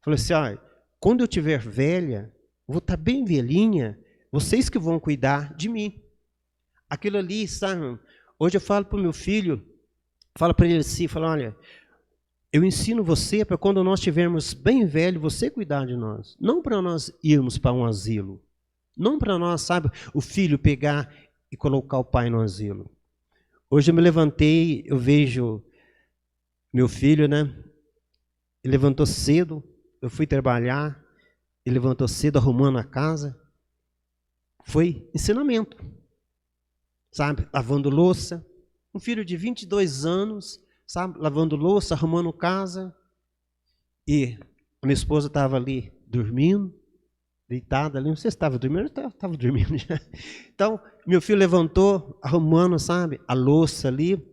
Falei assim, olha, quando eu tiver velha, vou estar bem velhinha, vocês que vão cuidar de mim. Aquilo ali, sabe, hoje eu falo para o meu filho, falo para ele assim, falo, olha, eu ensino você para quando nós estivermos bem velhos, você cuidar de nós. Não para nós irmos para um asilo. Não para nós, sabe, o filho pegar e colocar o pai no asilo. Hoje eu me levantei, eu vejo meu filho, né? Ele levantou cedo, eu fui trabalhar, ele levantou cedo arrumando a casa. Foi ensinamento, sabe? Lavando louça. Um filho de 22 anos, sabe? Lavando louça, arrumando casa. E a minha esposa estava ali dormindo, deitada ali. Não sei se estava dormindo, eu estava dormindo já. Então, meu filho levantou, arrumando, sabe? A louça ali.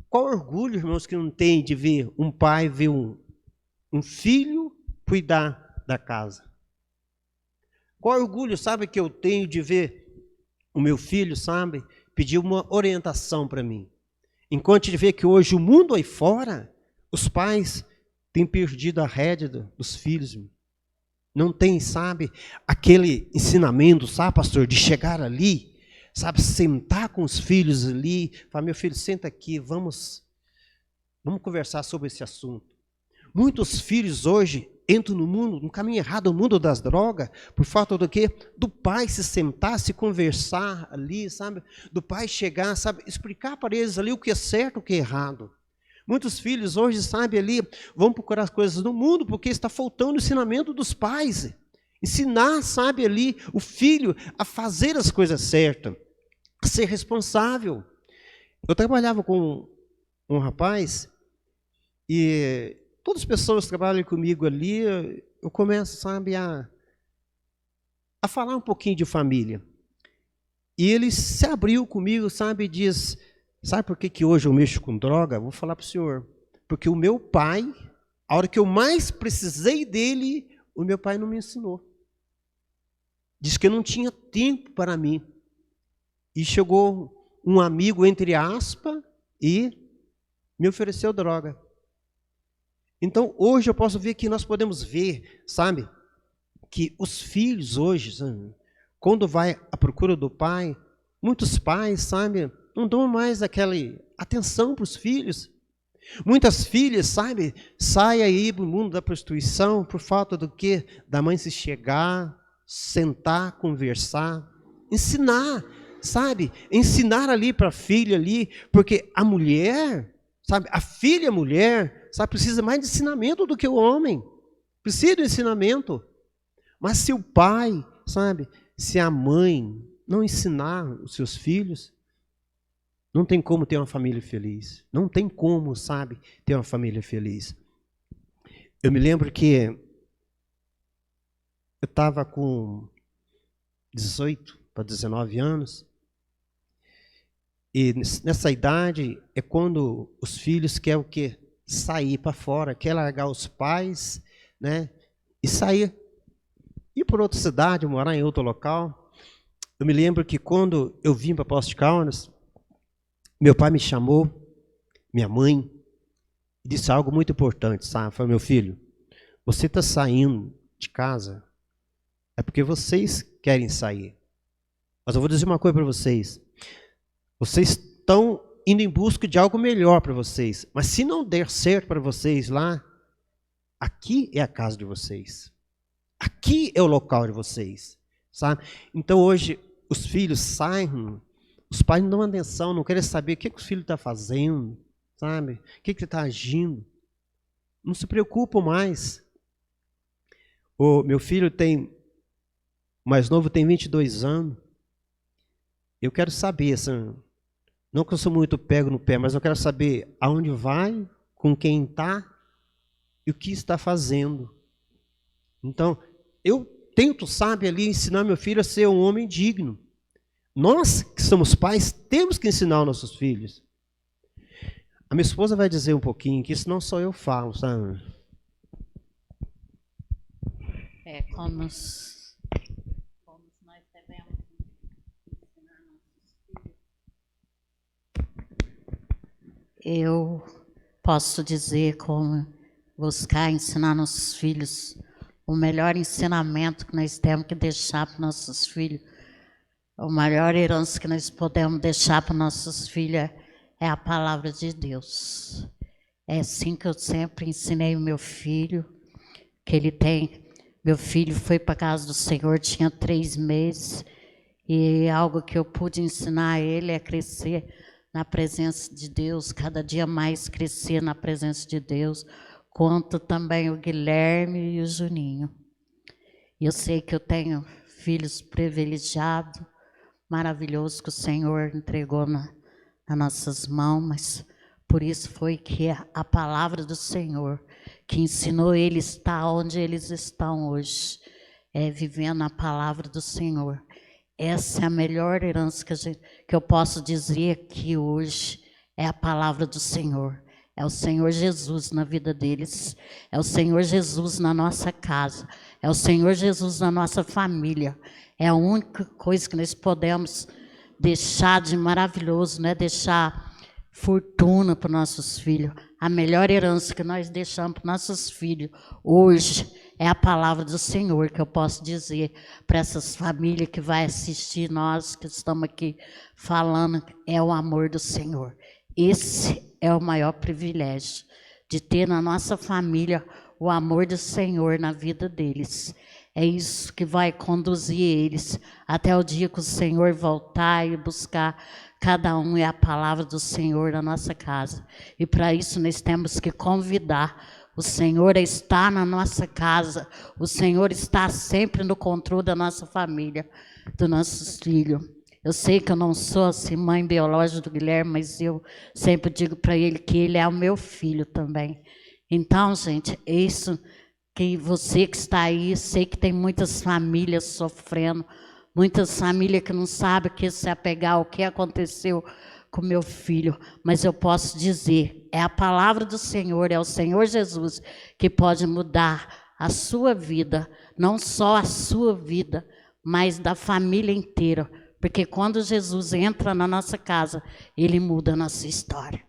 Qual orgulho, irmãos, que não tem de ver um pai, ver um filho cuidar da casa. Qual orgulho, sabe, que eu tenho de ver o meu filho, sabe, pedir uma orientação para mim. Enquanto de ver que hoje o mundo aí fora, os pais têm perdido a rédea dos filhos. Não tem, sabe, aquele ensinamento, sabe, pastor, de chegar ali, sabe, sentar com os filhos ali, falar, meu filho, senta aqui, vamos conversar sobre esse assunto. Muitos filhos hoje entram no mundo, no caminho errado, o mundo das drogas, por falta do quê? Do pai se sentar, se conversar ali, sabe? Do pai chegar, sabe? Explicar para eles ali o que é certo, o que é errado. Muitos filhos hoje, sabe, ali, vão procurar as coisas no mundo porque está faltando o ensinamento dos pais. Ensinar, sabe, ali, o filho a fazer as coisas certas, a ser responsável. Eu trabalhava com um rapaz e todas as pessoas que trabalham comigo ali, eu começo, sabe, a falar um pouquinho de família. E ele se abriu comigo, sabe, e diz, sabe por que hoje eu mexo com droga? Vou falar para o senhor. Porque o meu pai, a hora que eu mais precisei dele, o meu pai não me ensinou. Diz que não tinha tempo para mim. E chegou um amigo, entre aspas, e me ofereceu droga. Então, hoje eu posso ver que nós podemos ver, sabe, que os filhos hoje, sabe, quando vai à procura do pai, muitos pais, sabe, não dão mais aquela atenção para os filhos. Muitas filhas, sabe, saem aí do mundo da prostituição por falta do quê? Da mãe se chegar, sentar, conversar, ensinar, sabe, ensinar ali para a filha ali, porque a mulher, sabe, a filha mulher, sabe, precisa mais de ensinamento do que o homem. Precisa de ensinamento. Mas se o pai, sabe, se a mãe não ensinar os seus filhos, não tem como ter uma família feliz. Não tem como, sabe, ter uma família feliz. Eu me lembro que eu estava com 18 para 19 anos. E nessa idade é quando os filhos querem o quê? Sair para fora, quer largar os pais, né? E sair, ir para outra cidade, morar em outro local. Eu me lembro que quando eu vim para Poços de Caldas, meu pai me chamou, minha mãe, e disse algo muito importante, sabe? Falei, meu filho, você está saindo de casa, é porque vocês querem sair. Mas eu vou dizer uma coisa para vocês. Vocês estão indo em busca de algo melhor para vocês. Mas se não der certo para vocês lá, aqui é a casa de vocês. Aqui é o local de vocês, sabe? Então hoje os filhos saem, os pais não dão atenção, não querem saber o que o filho está fazendo, sabe? O que ele está agindo. Não se preocupam mais. O meu filho o mais novo tem 22 anos. Eu quero saber, assim, Não que eu sou muito pego no pé, mas eu quero saber aonde vai, com quem está e o que está fazendo. Então, eu tento, sabe, ali ensinar meu filho a ser um homem digno. Nós que somos pais temos que ensinar os nossos filhos. A minha esposa vai dizer um pouquinho que isso não só eu falo, sabe? Como nós devemos ensinar nossos filhos. Eu posso dizer como buscar ensinar nossos filhos o melhor ensinamento que nós temos que deixar para nossos filhos. A maior herança que nós podemos deixar para nossos filhos é a palavra de Deus. É assim que eu sempre ensinei o meu filho, que ele tem. Meu filho foi para a casa do Senhor, tinha 3 meses, e algo que eu pude ensinar a ele é crescer na presença de Deus, cada dia mais crescer na presença de Deus. Quanto também o Guilherme e o Juninho. Eu sei que eu tenho filhos privilegiados, maravilhosos, que o Senhor entregou nas nossas mãos, mas por isso foi que a palavra do Senhor que ensinou eles a estar onde eles estão hoje, vivendo a palavra do Senhor. Essa é a melhor herança que eu posso dizer aqui hoje, é a palavra do Senhor. É o Senhor Jesus na vida deles, é o Senhor Jesus na nossa casa, é o Senhor Jesus na nossa família. É a única coisa que nós podemos deixar de maravilhoso, né? Deixar fortuna para os nossos filhos. A melhor herança que nós deixamos para os nossos filhos hoje é a palavra do Senhor, que eu posso dizer para essas famílias que vai assistir, nós que estamos aqui falando, é o amor do Senhor. Esse é o maior privilégio, de ter na nossa família o amor do Senhor na vida deles. É isso que vai conduzir eles até o dia que o Senhor voltar e buscar cada um, é a palavra do Senhor na nossa casa. E para isso nós temos que convidar o Senhor a estar na nossa casa. O Senhor está sempre no controle da nossa família, dos nossos filhos. Eu sei que eu não sou assim mãe biológica do Guilherme, mas eu sempre digo para ele que ele é o meu filho também. Então, gente, é isso que você que está aí, sei que tem muitas famílias sofrendo, muitas famílias que não sabem o que se apegar, o que aconteceu com meu filho, mas eu posso dizer, é a palavra do Senhor, é o Senhor Jesus que pode mudar a sua vida, não só a sua vida, mas da família inteira. Porque quando Jesus entra na nossa casa, Ele muda a nossa história.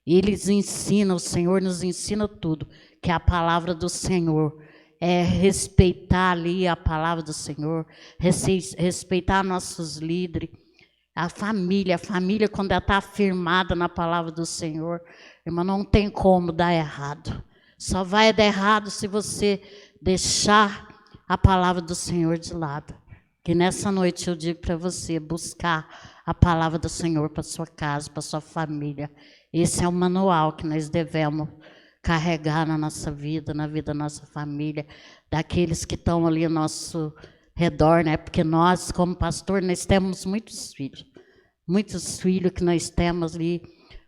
Eles ensinam, o Senhor nos ensina tudo, que é a palavra do Senhor. É respeitar ali a palavra do Senhor, respeitar nossos líderes, a família quando ela está firmada na palavra do Senhor, irmã, não tem como dar errado. Só vai dar errado se você deixar a palavra do Senhor de lado. Que nessa noite eu digo para você buscar a palavra do Senhor para sua casa, para sua família. Esse é o manual que nós devemos carregar na nossa vida, na vida da nossa família, daqueles que estão ali ao nosso redor, né? Porque nós, como pastor, nós temos muitos filhos que nós temos ali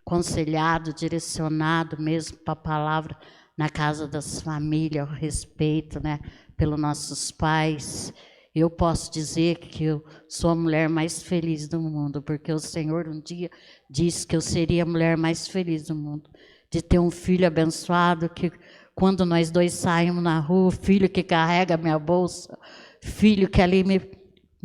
aconselhado, direcionado mesmo para a palavra na casa das famílias, o respeito, né? Pelos nossos pais. Eu posso dizer que eu sou a mulher mais feliz do mundo, porque o Senhor um dia disse que eu seria a mulher mais feliz do mundo, de ter um filho abençoado, que quando nós dois saímos na rua, filho que carrega a minha bolsa, filho que ali me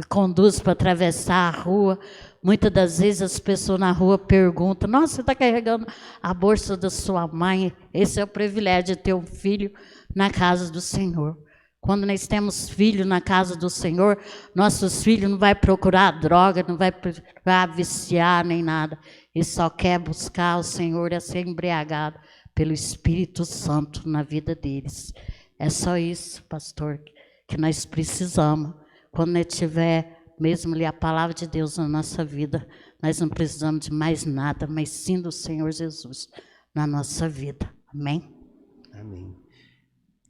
conduz para atravessar a rua. Muitas das vezes as pessoas na rua perguntam, nossa, você está carregando a bolsa da sua mãe? Esse é o privilégio de ter um filho na casa do Senhor. Quando nós temos filhos na casa do Senhor, nossos filhos não vai procurar droga, não vai procurar viciar nem nada. Ele só quer buscar o Senhor e ser embriagado pelo Espírito Santo na vida deles. É só isso, pastor, que nós precisamos. Quando nós tiver mesmo ali a palavra de Deus na nossa vida, nós não precisamos de mais nada, mas sim do Senhor Jesus na nossa vida. Amém? Amém.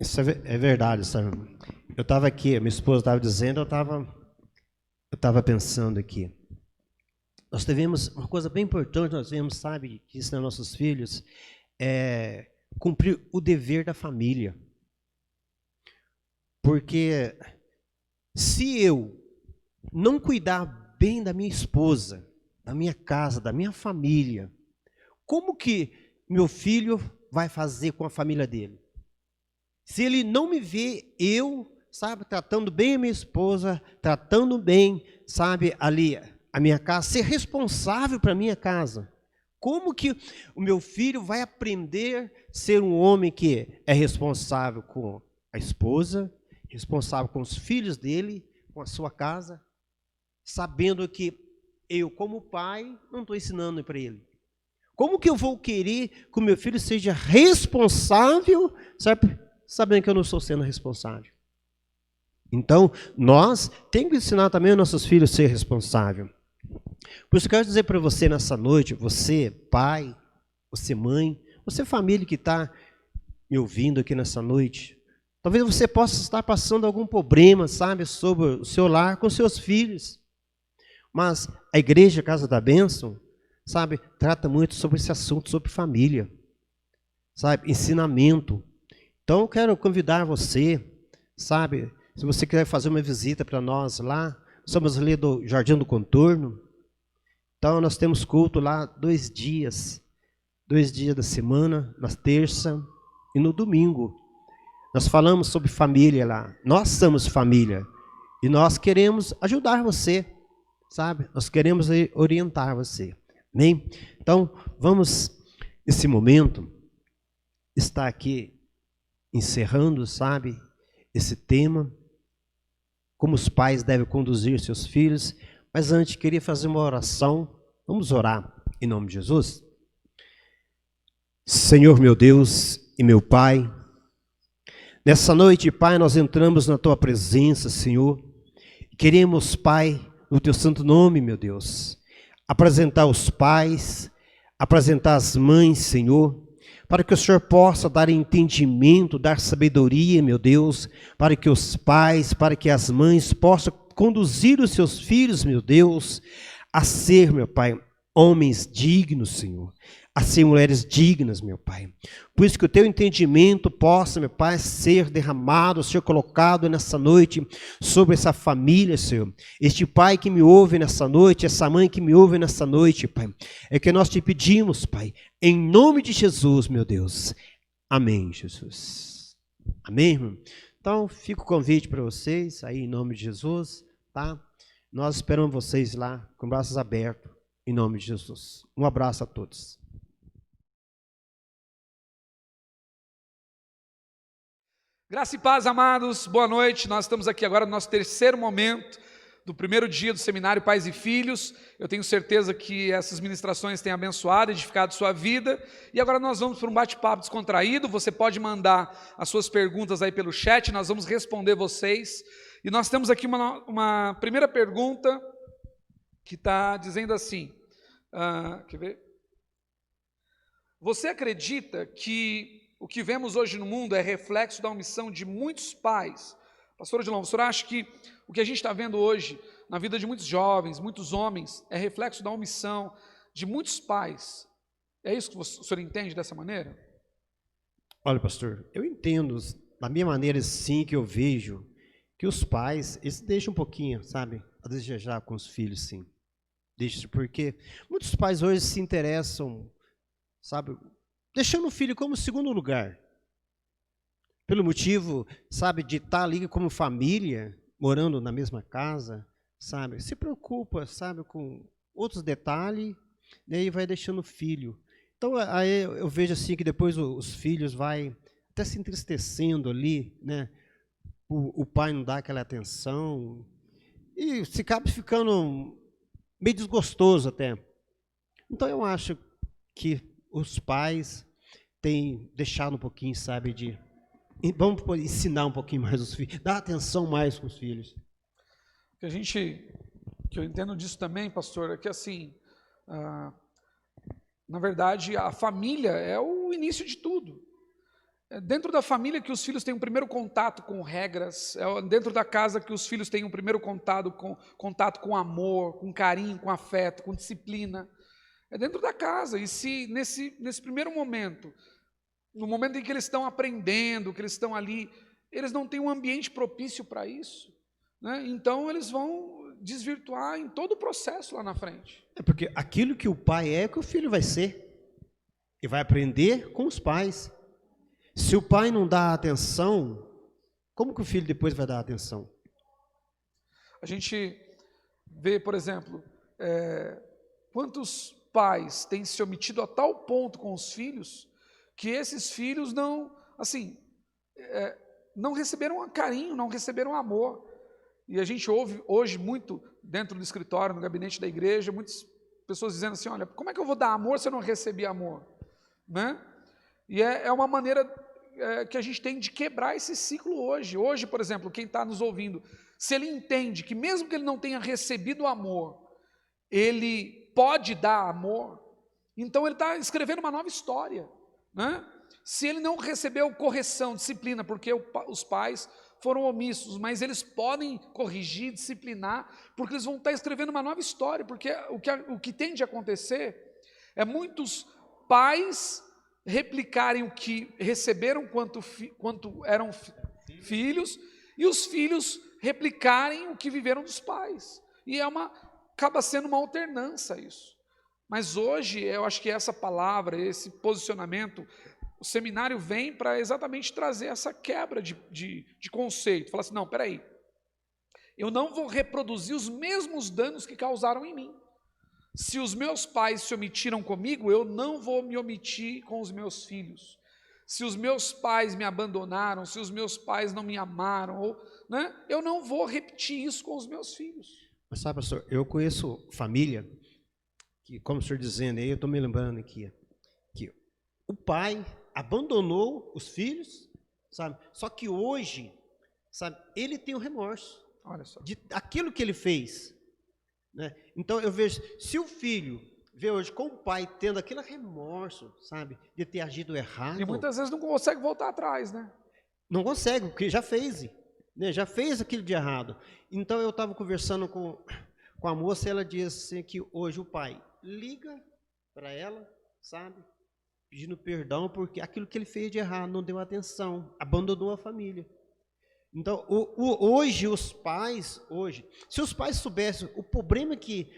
Isso é verdade, sabe? Eu estava aqui, minha esposa estava dizendo, eu estava pensando aqui. nós devemos, uma coisa bem importante, nós devemos, sabe, ensinar nossos filhos, é cumprir o dever da família. Porque se eu não cuidar bem da minha esposa, da minha casa, da minha família, como que meu filho vai fazer com a família dele? Se ele não me vê, eu, sabe, tratando bem a minha esposa, tratando bem, sabe, ali a minha casa, ser responsável para a minha casa, como que o meu filho vai aprender a ser um homem que é responsável com a esposa, responsável com os filhos dele, com a sua casa, sabendo que eu, como pai, não estou ensinando para ele? Como que eu vou querer que o meu filho seja responsável, sabe, sabendo que eu não estou sendo responsável? Então, nós temos que ensinar também os nossos filhos a ser responsável. Por isso eu quero dizer para você nessa noite, você pai, você mãe, você família que está me ouvindo aqui nessa noite, talvez você possa estar passando algum problema, sabe, sobre o seu lar com seus filhos. Mas a igreja Casa da Bênção, sabe, trata muito sobre esse assunto, sobre família, sabe, ensinamento. Então eu quero convidar você, sabe, se você quiser fazer uma visita para nós lá, somos ali do Jardim do Contorno. Então nós temos culto lá 2 dias da semana, na terça e no domingo. Nós falamos sobre família lá, nós somos família e nós queremos ajudar você, sabe? Nós queremos orientar você, amém? Então, vamos, nesse momento, estar aqui encerrando, sabe, esse tema, como os pais devem conduzir seus filhos, mas antes queria fazer uma oração, vamos orar em nome de Jesus? Senhor meu Deus e meu Pai, nessa noite, Pai, nós entramos na Tua presença, Senhor, queremos, Pai, no Teu santo nome, meu Deus, apresentar os pais, apresentar as mães, Senhor, para que o Senhor possa dar entendimento, dar sabedoria, meu Deus, para que os pais, para que as mães possam conduzir os seus filhos, meu Deus, a ser, meu Pai, homens dignos, Senhor, a ser mulheres dignas, meu Pai. Por isso que o Teu entendimento possa, meu Pai, ser derramado, ser colocado nessa noite sobre essa família, Senhor. Este pai que me ouve nessa noite, essa mãe que me ouve nessa noite, Pai, é que nós te pedimos, Pai, em nome de Jesus, meu Deus. Amém, Jesus. Amém, irmão? Então, fica o convite para vocês, aí em nome de Jesus, tá? Nós esperamos vocês lá, com braços abertos, em nome de Jesus. Um abraço a todos. Graça e paz, amados, boa noite. Nós estamos aqui agora no nosso terceiro momento do primeiro dia do Seminário Pais e Filhos. Eu tenho certeza que essas ministrações têm abençoado, edificado sua vida. E agora nós vamos para um bate-papo descontraído. Você pode mandar as suas perguntas aí pelo chat, nós vamos responder vocês. E nós temos aqui uma primeira pergunta que está dizendo assim, quer ver? Você acredita que o que vemos hoje no mundo é reflexo da omissão de muitos pais? Pastor Odilon, o senhor acha que o que a gente está vendo hoje na vida de muitos jovens, muitos homens, é reflexo da omissão de muitos pais? É isso que o senhor entende dessa maneira? Olha, pastor, eu entendo, da minha maneira sim, que eu vejo que os pais, eles deixam um pouquinho, sabe, a desejar com os filhos, sim. Deixam, porque muitos pais hoje se interessam, sabe, deixando o filho como segundo lugar. Pelo motivo, sabe, de estar ali como família, morando na mesma casa, sabe, se preocupa, sabe, com outros detalhes, e vai deixando o filho. Então, aí eu vejo assim que depois os filhos vai até se entristecendo ali, né? O pai não dá aquela atenção e se acaba ficando meio desgostoso até. Então, eu acho que os pais têm deixado um pouquinho, sabe, de... Vamos ensinar um pouquinho mais os filhos, dar atenção mais com os filhos. Que eu entendo disso também, pastor, é que assim, na verdade, a família é o início de tudo. É dentro da família que os filhos têm um primeiro contato com regras, é dentro da casa que os filhos têm um primeiro contato com amor, com carinho, com afeto, com disciplina. É dentro da casa. E se nesse primeiro momento, no momento em que eles estão aprendendo, que eles estão ali, eles não têm um ambiente propício para isso, né? Então eles vão desvirtuar em todo o processo lá na frente. É porque aquilo que o pai é que o filho vai ser. E vai aprender com os pais. Se o pai não dá atenção, como que o filho depois vai dar atenção? A gente vê, por exemplo, quantos pais têm se omitido a tal ponto com os filhos, que esses filhos não receberam carinho, não receberam amor. E a gente ouve hoje muito, dentro do escritório, no gabinete da igreja, muitas pessoas dizendo assim, olha, como é que eu vou dar amor se eu não recebi amor? Né? E é uma maneira que a gente tem de quebrar esse ciclo hoje. Hoje, por exemplo, quem está nos ouvindo, se ele entende que mesmo que ele não tenha recebido amor, ele pode dar amor, então ele está escrevendo uma nova história, né? Se ele não recebeu correção, disciplina, porque os pais foram omissos, mas eles podem corrigir, disciplinar, porque eles vão estar escrevendo uma nova história, porque o que tem de acontecer é muitos pais replicarem o que receberam quanto eram filhos, e os filhos replicarem o que viveram dos pais. E acaba sendo uma alternância isso. Mas hoje, eu acho que essa palavra, esse posicionamento, o seminário vem para exatamente trazer essa quebra de conceito. Falar assim, não, peraí, eu não vou reproduzir os mesmos danos que causaram em mim. Se os meus pais se omitiram comigo, eu não vou me omitir com os meus filhos. Se os meus pais me abandonaram, se os meus pais não me amaram, né, eu não vou repetir isso com os meus filhos. Mas sabe, pastor, eu conheço família, que, como o senhor dizendo aí, eu estou me lembrando aqui, que o pai abandonou os filhos, sabe? Só que hoje, sabe, ele tem o remorso. Olha só. De aquilo que ele fez. Né? Então eu vejo, se o filho vê hoje com o pai tendo aquele remorso, sabe, de ter agido errado. E muitas vezes não consegue voltar atrás, né? Não consegue, porque já fez, né? Já fez aquilo de errado. Então eu estava conversando com a moça e ela disse assim, que hoje o pai liga para ela, sabe, pedindo perdão porque aquilo que ele fez de errado não deu atenção, abandonou a família. Então, hoje, os pais, se os pais soubessem o problema que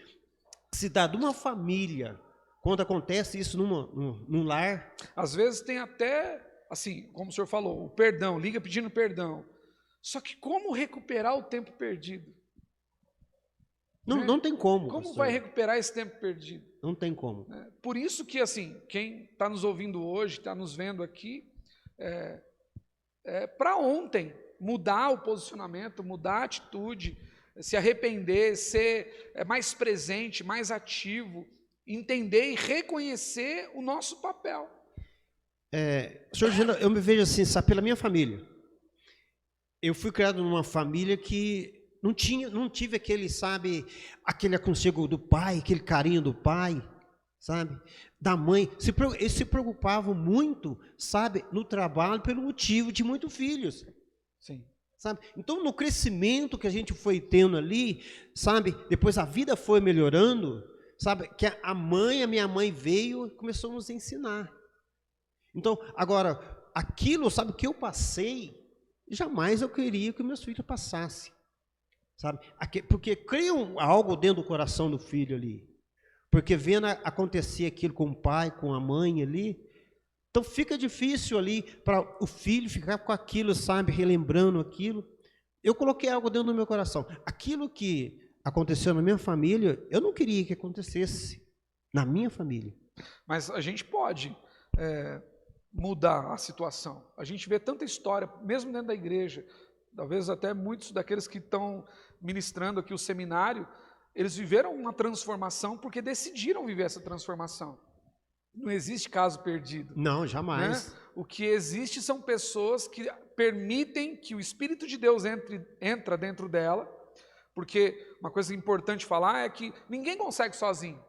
se dá de uma família, quando acontece isso num lar. Às vezes tem até, assim, como o senhor falou, o perdão, liga pedindo perdão. Só que como recuperar o tempo perdido? Não tem como. Como pastor. vai recuperar esse tempo perdido? Não tem como. Por isso que, assim, quem está nos ouvindo hoje, está nos vendo aqui, para ontem, mudar o posicionamento, mudar a atitude, se arrepender, ser mais presente, mais ativo, entender e reconhecer o nosso papel. Senhor, eu me vejo assim, sabe, pela minha família. Eu fui criado numa família que não tive aquele, sabe, aquele aconchego do pai, aquele carinho do pai, sabe, da mãe. Eles se preocupavam muito, sabe, no trabalho pelo motivo de muitos filhos. Sim. Sabe? Então, no crescimento que a gente foi tendo ali, sabe, depois a vida foi melhorando, sabe, que a minha mãe veio e começou a nos ensinar. Então, agora, aquilo, sabe, que eu passei, jamais eu queria que meus filhos passassem, sabe, porque criam algo dentro do coração do filho ali, porque vendo acontecer aquilo com o pai, com a mãe ali, então fica difícil ali para o filho ficar com aquilo, sabe, relembrando aquilo. Eu coloquei algo dentro do meu coração. Aquilo que aconteceu na minha família, eu não queria que acontecesse na minha família. Mas a gente pode mudar a situação. A gente vê tanta história, mesmo dentro da igreja, talvez até muitos daqueles que estão ministrando aqui o seminário, eles viveram uma transformação porque decidiram viver essa transformação. Não existe caso perdido. Não, jamais. Né? O que existe são pessoas que permitem que o Espírito de Deus entra dentro dela, porque uma coisa importante falar é que ninguém consegue sozinho.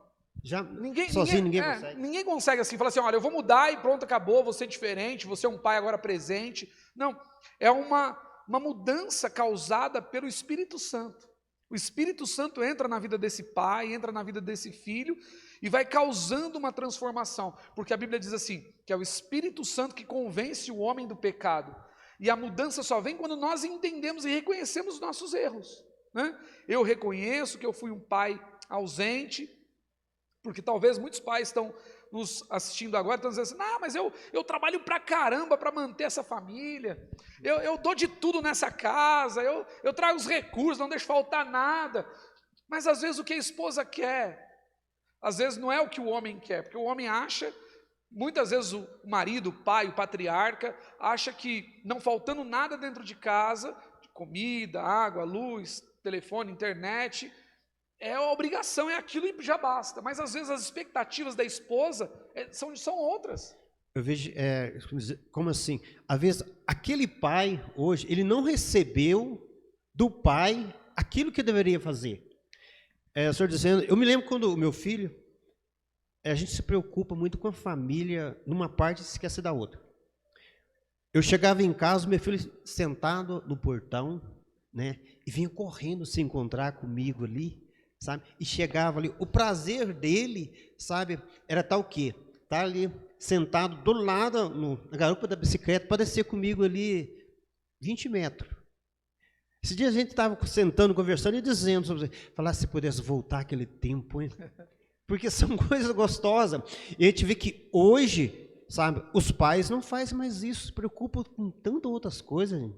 Sozinho ninguém consegue. Ninguém consegue assim, falar assim, olha, eu vou mudar e pronto, acabou, vou ser diferente, vou ser um pai agora presente. Não, é uma mudança causada pelo Espírito Santo. O Espírito Santo entra na vida desse pai, entra na vida desse filho e vai causando uma transformação. Porque a Bíblia diz assim, que é o Espírito Santo que convence o homem do pecado. E a mudança só vem quando nós entendemos e reconhecemos os nossos erros, né? Eu reconheço que eu fui um pai ausente, porque talvez muitos pais estão nos assistindo agora, estão dizendo assim, não, mas eu trabalho pra caramba para manter essa família, eu dou de tudo nessa casa, eu trago os recursos, não deixo faltar nada. Mas às vezes o que a esposa quer, às vezes não é o que o homem quer, porque o homem acha, muitas vezes o marido, o pai, o patriarca, acha que não faltando nada dentro de casa, de comida, água, luz, telefone, internet, é a obrigação, é aquilo e já basta. Mas às vezes as expectativas da esposa são outras. Eu vejo, como assim? Às vezes aquele pai hoje, ele não recebeu do pai aquilo que deveria fazer. O senhor dizendo, eu me lembro quando o meu filho, a gente se preocupa muito com a família, numa parte e se esquece da outra. Eu chegava em casa, meu filho sentado no portão, né, e vinha correndo se encontrar comigo ali, sabe? E chegava ali, o prazer dele, sabe, era tal o quê? Tá ali sentado do lado na garupa da bicicleta para descer comigo ali 20 metros. Esse dia a gente estava sentando, conversando e dizendo sobre falar se pudesse voltar aquele tempo, hein? Porque são coisas gostosas. E a gente vê que hoje, sabe, os pais não fazem mais isso, se preocupam com tantas outras coisas, gente,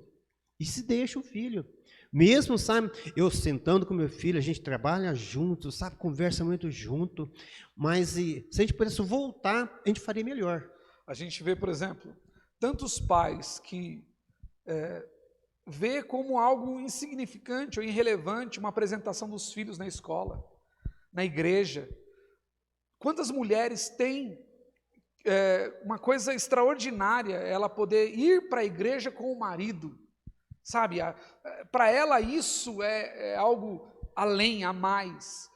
e se deixa o filho. Mesmo, sabe, eu sentando com meu filho, a gente trabalha junto, sabe, conversa muito junto, mas se a gente pudesse voltar, a gente faria melhor. A gente vê, por exemplo, tantos pais que vê como algo insignificante ou irrelevante uma apresentação dos filhos na escola, na igreja. Quantas mulheres têm uma coisa extraordinária, ela poder ir para a igreja com o marido, sabe? Para ela isso é algo além, a mais.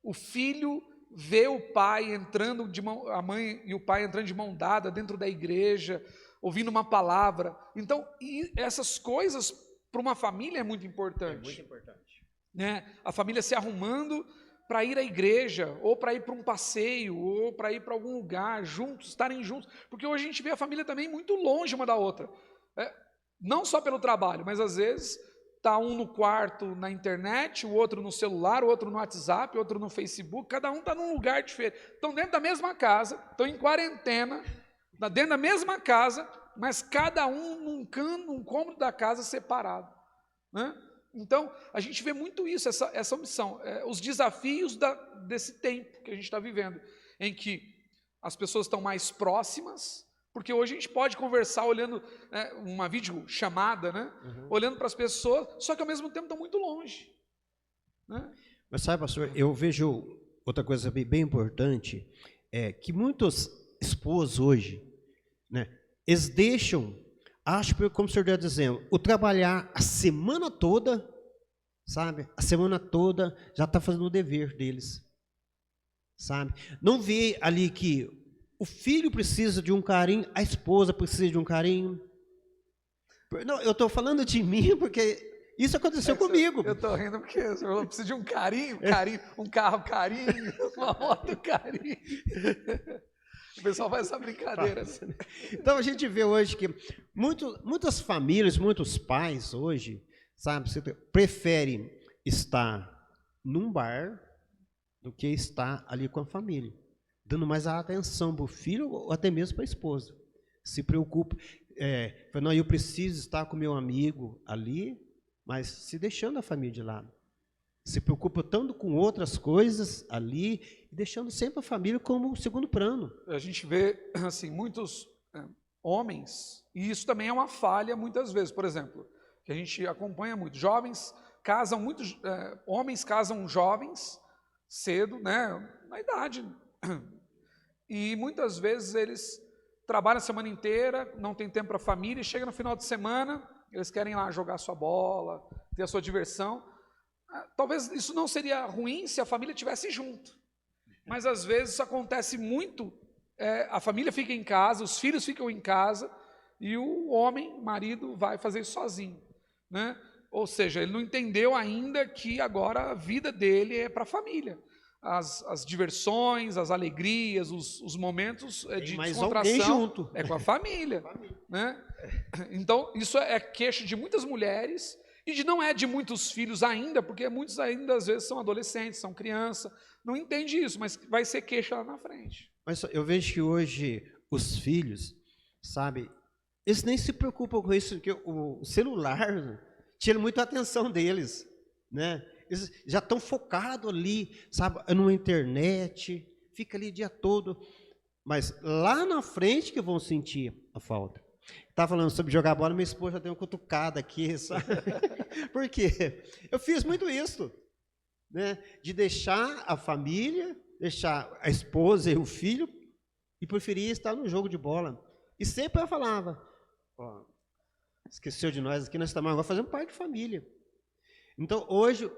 O filho vê o pai entrando a mãe e o pai entrando de mão dada dentro da igreja, ouvindo uma palavra. Então, essas coisas para uma família é muito importante. É muito importante. Né? A família se arrumando para ir à igreja, ou para ir para um passeio, ou para ir para algum lugar, juntos, estarem juntos. Porque hoje a gente vê a família também muito longe uma da outra. Não só pelo trabalho, mas às vezes está um no quarto na internet, o outro no celular, o outro no WhatsApp, o outro no Facebook, cada um está num lugar diferente. Estão dentro da mesma casa, estão em quarentena, dentro da mesma casa, mas cada um num canto, num cômodo da casa separado, né? Então, a gente vê muito isso, essa omissão, os desafios desse tempo que a gente está vivendo, em que as pessoas estão mais próximas, porque hoje a gente pode conversar olhando uma videochamada, né? Uhum. Olhando para as pessoas, só que ao mesmo tempo estão muito longe, né? Mas sabe, pastor, eu vejo outra coisa bem importante, que muitos esposos hoje, né, eles deixam, acho que como o senhor está dizendo, o trabalhar a semana toda, sabe, a semana toda já está fazendo o dever deles, sabe, não vê ali que o filho precisa de um carinho, a esposa precisa de um carinho. Não, eu estou falando de mim porque isso aconteceu comigo. Eu estou rindo porque você falou, precisa de um carinho, um carro carinho, uma moto carinho. O pessoal faz essa brincadeira. Então a gente vê hoje que muitas famílias, muitos pais hoje, sabe, preferem estar num bar do que estar ali com a família, dando mais atenção para o filho ou até mesmo para a esposa. Se preocupa, não, eu preciso estar com meu amigo ali, mas se deixando a família de lado. Se preocupa tanto com outras coisas ali, e deixando sempre a família como segundo plano. A gente vê, assim, muitos homens, e isso também é uma falha muitas vezes, por exemplo, que a gente acompanha muito, jovens casam, homens casam jovens cedo, né, na idade, e muitas vezes eles trabalham a semana inteira, não tem tempo para a família, e chega no final de semana, eles querem ir lá jogar sua bola, ter a sua diversão. Talvez isso não seria ruim se a família estivesse junto. Mas às vezes isso acontece muito, a família fica em casa, os filhos ficam em casa, e o homem, o marido, vai fazer isso sozinho, né? Ou seja, ele não entendeu ainda que agora a vida dele é para a família. As diversões, as alegrias, os momentos de mais descontração alguém junto. é com a família, né? Então, isso é queixa de muitas mulheres e não é de muitos filhos ainda, porque muitos ainda às vezes são adolescentes, são crianças, não entende isso, mas vai ser queixa lá na frente. Mas eu vejo que hoje os filhos, sabe, eles nem se preocupam com isso, porque o celular tira muito a atenção deles, né? Eles já estão focados ali, sabe, numa internet, fica ali o dia todo, mas lá na frente que vão sentir a falta. Estava falando sobre jogar bola, minha esposa já deu uma cutucada aqui, sabe? Por quê? Eu fiz muito isso, né? De deixar a família, deixar a esposa e o filho, e preferia estar no jogo de bola. E sempre eu falava, ó, esqueceu de nós aqui, nós estamos agora fazendo parte de família. Então, hoje,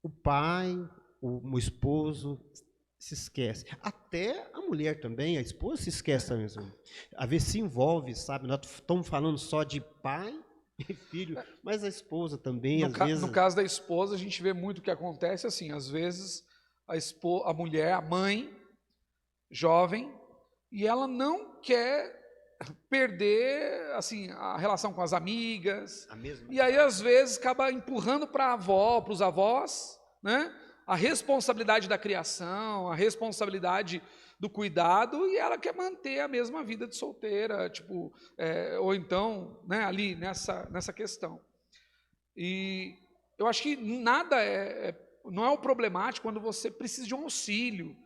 o pai, o esposo se esquece. Até a mulher também, a esposa se esquece também. Às vezes se envolve, sabe? Nós estamos falando só de pai e filho, mas a esposa também, às vezes... No caso da esposa, a gente vê muito o que acontece assim, às vezes a mulher, a mãe, jovem, e ela não quer perder assim a relação com as amigas, e aí às vezes acaba empurrando para a avó, para os avós, né? A responsabilidade da criação, a responsabilidade do cuidado, e ela quer manter a mesma vida de solteira, tipo, ou então, né, ali nessa questão. E eu acho que nada não é o problemático quando você precisa de um auxílio,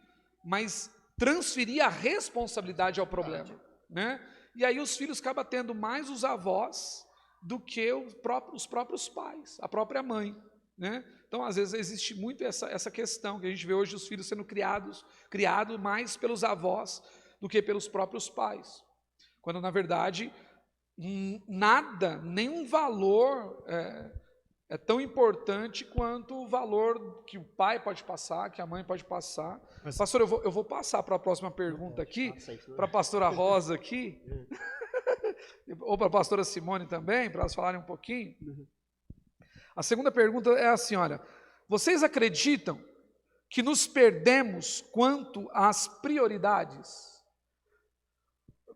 mas transferir a responsabilidade ao problema, né? E aí os filhos acabam tendo mais os avós do que os próprios pais, a própria mãe, né? Então, às vezes, existe muito essa questão, que a gente vê hoje os filhos sendo criados mais pelos avós do que pelos próprios pais. Quando, na verdade, nada, nenhum valor é tão importante quanto o valor que o pai pode passar, que a mãe pode passar. Mas, pastor, eu vou passar para a próxima pergunta aqui, para a pastora Rosa aqui, ou para a pastora Simone também, para elas falarem um pouquinho. A segunda pergunta é assim, olha, vocês acreditam que nos perdemos quanto às prioridades?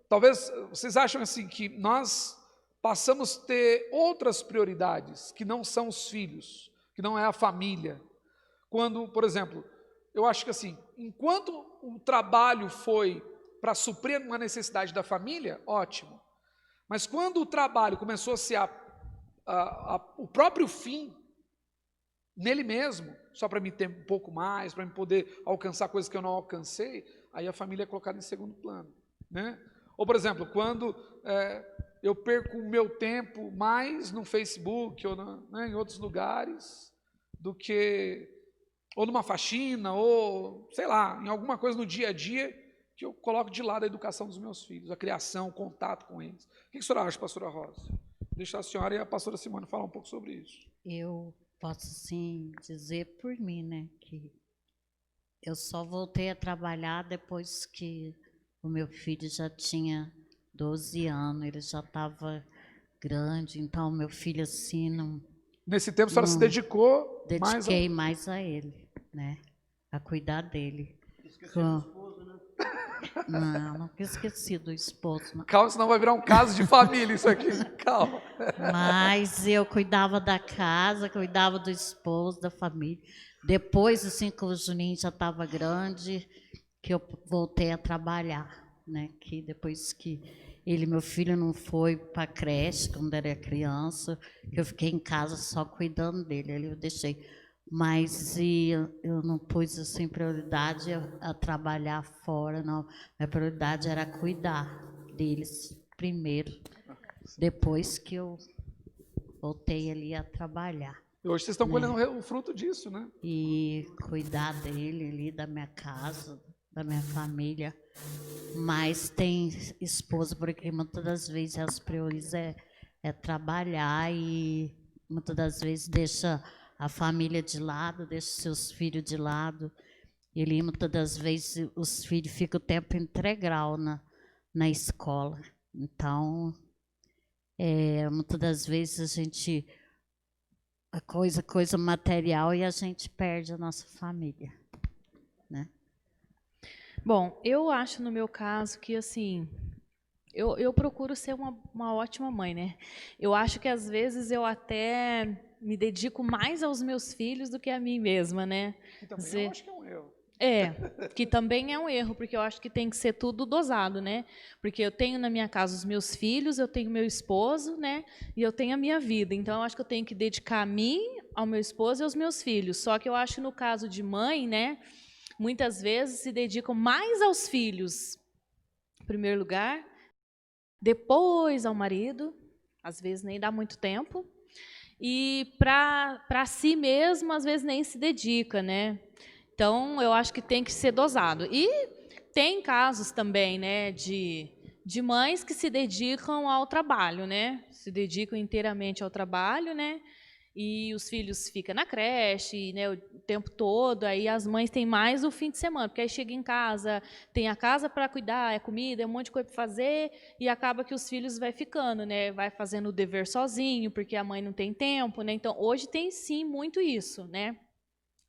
Talvez vocês acham assim que nós passamos a ter outras prioridades que não são os filhos, que não é a família. Quando, por exemplo, eu acho que assim, enquanto o trabalho foi para suprir uma necessidade da família, ótimo. Mas quando o trabalho começou a ser o próprio fim, nele mesmo, só para me ter um pouco mais, para me poder alcançar coisas que eu não alcancei, aí a família é colocada em segundo plano, né? Ou, por exemplo, quando eu perco o meu tempo mais no Facebook ou né, em outros lugares, do que, ou numa faxina, ou, sei lá, em alguma coisa no dia a dia, que eu coloco de lado a educação dos meus filhos, a criação, o contato com eles. O que a senhora acha, pastora Rosa? Deixar a senhora e a pastora Simone falar um pouco sobre isso. Eu posso, sim, dizer por mim, né, que eu só voltei a trabalhar depois que o meu filho já tinha 12 anos, ele já estava grande, então meu filho, assim, não... Nesse tempo a senhora se dedicou Dediquei mais a ele, né, a cuidar dele. Esqueceu do esposo, né? Não esqueci do esposo. Não. Calma, senão vai virar um caso de família isso aqui. Calma. Mas eu cuidava da casa, cuidava do esposo, da família. Depois, assim, que o Juninho já estava grande, que eu voltei a trabalhar, né? Que depois que meu filho não foi para a creche, quando era criança, que eu fiquei em casa só cuidando dele. Ali eu deixei. Mas eu não pus assim prioridade a trabalhar fora, não. Minha prioridade era cuidar deles primeiro, depois que eu voltei ali a trabalhar. E hoje vocês estão colhendo o fruto disso, né? E cuidar dele ali, da minha casa, da minha família. Mas tem esposa, porque muitas das vezes as prioridades é trabalhar e muitas das vezes deixa a família de lado, deixa seus filhos de lado Ele, muitas das vezes, os filhos ficam o tempo integral na escola. Então, muitas das vezes a gente... coisa material e a gente perde a nossa família, né? Bom, eu acho no meu caso que, assim, eu procuro ser uma ótima mãe, né? Eu acho que às vezes eu até me dedico mais aos meus filhos do que a mim mesma, né? Que também eu acho que é um erro. Que também é um erro, porque eu acho que tem que ser tudo dosado, né? Porque eu tenho na minha casa os meus filhos, eu tenho meu esposo, né? E eu tenho a minha vida. Então, eu acho que eu tenho que dedicar a mim, ao meu esposo e aos meus filhos. Só que eu acho que no caso de mãe, né? Muitas vezes se dedicam mais aos filhos, em primeiro lugar, depois ao marido, às vezes nem dá muito tempo, e para si mesmo, às vezes nem se dedica, né? Então, eu acho que tem que ser dosado. E tem casos também, né, de mães que se dedicam ao trabalho, né? Se dedicam inteiramente ao trabalho, né? E os filhos ficam na creche, né, o tempo todo, aí as mães têm mais o fim de semana, porque aí chega em casa, tem a casa para cuidar, é comida, é um monte de coisa para fazer, e acaba que os filhos vai ficando, né, vai fazendo o dever sozinho, porque a mãe não tem tempo, né? Então, hoje tem sim muito isso, né?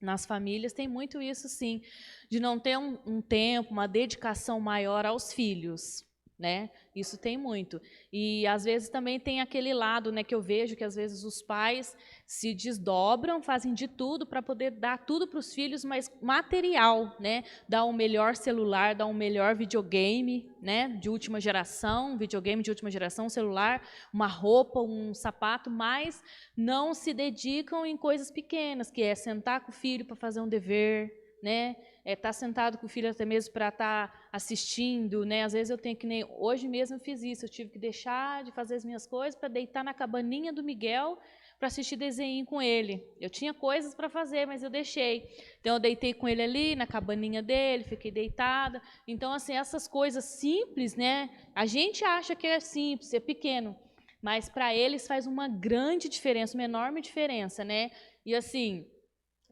Nas famílias tem muito isso, sim, de não ter um tempo, uma dedicação maior aos filhos, né? Isso tem muito. E às vezes também tem aquele lado, né, que eu vejo que às vezes os pais se desdobram, fazem de tudo para poder dar tudo para os filhos, mas material, né? Dar um melhor celular, dar um melhor videogame, né, de última geração, videogame de última geração, celular, uma roupa, um sapato, mas não se dedicam em coisas pequenas, que é sentar com o filho para fazer um dever, né? Tá sentado com o filho até mesmo para estar assistindo, né? Às vezes eu tenho que nem hoje mesmo eu fiz isso, eu tive que deixar de fazer as minhas coisas para deitar na cabaninha do Miguel para assistir desenho com ele. Eu tinha coisas para fazer, mas eu deixei. Então eu deitei com ele ali na cabaninha dele, fiquei deitada. Então assim, essas coisas simples, né? A gente acha que é simples, é pequeno, mas para eles faz uma grande diferença, uma enorme diferença, né? E assim,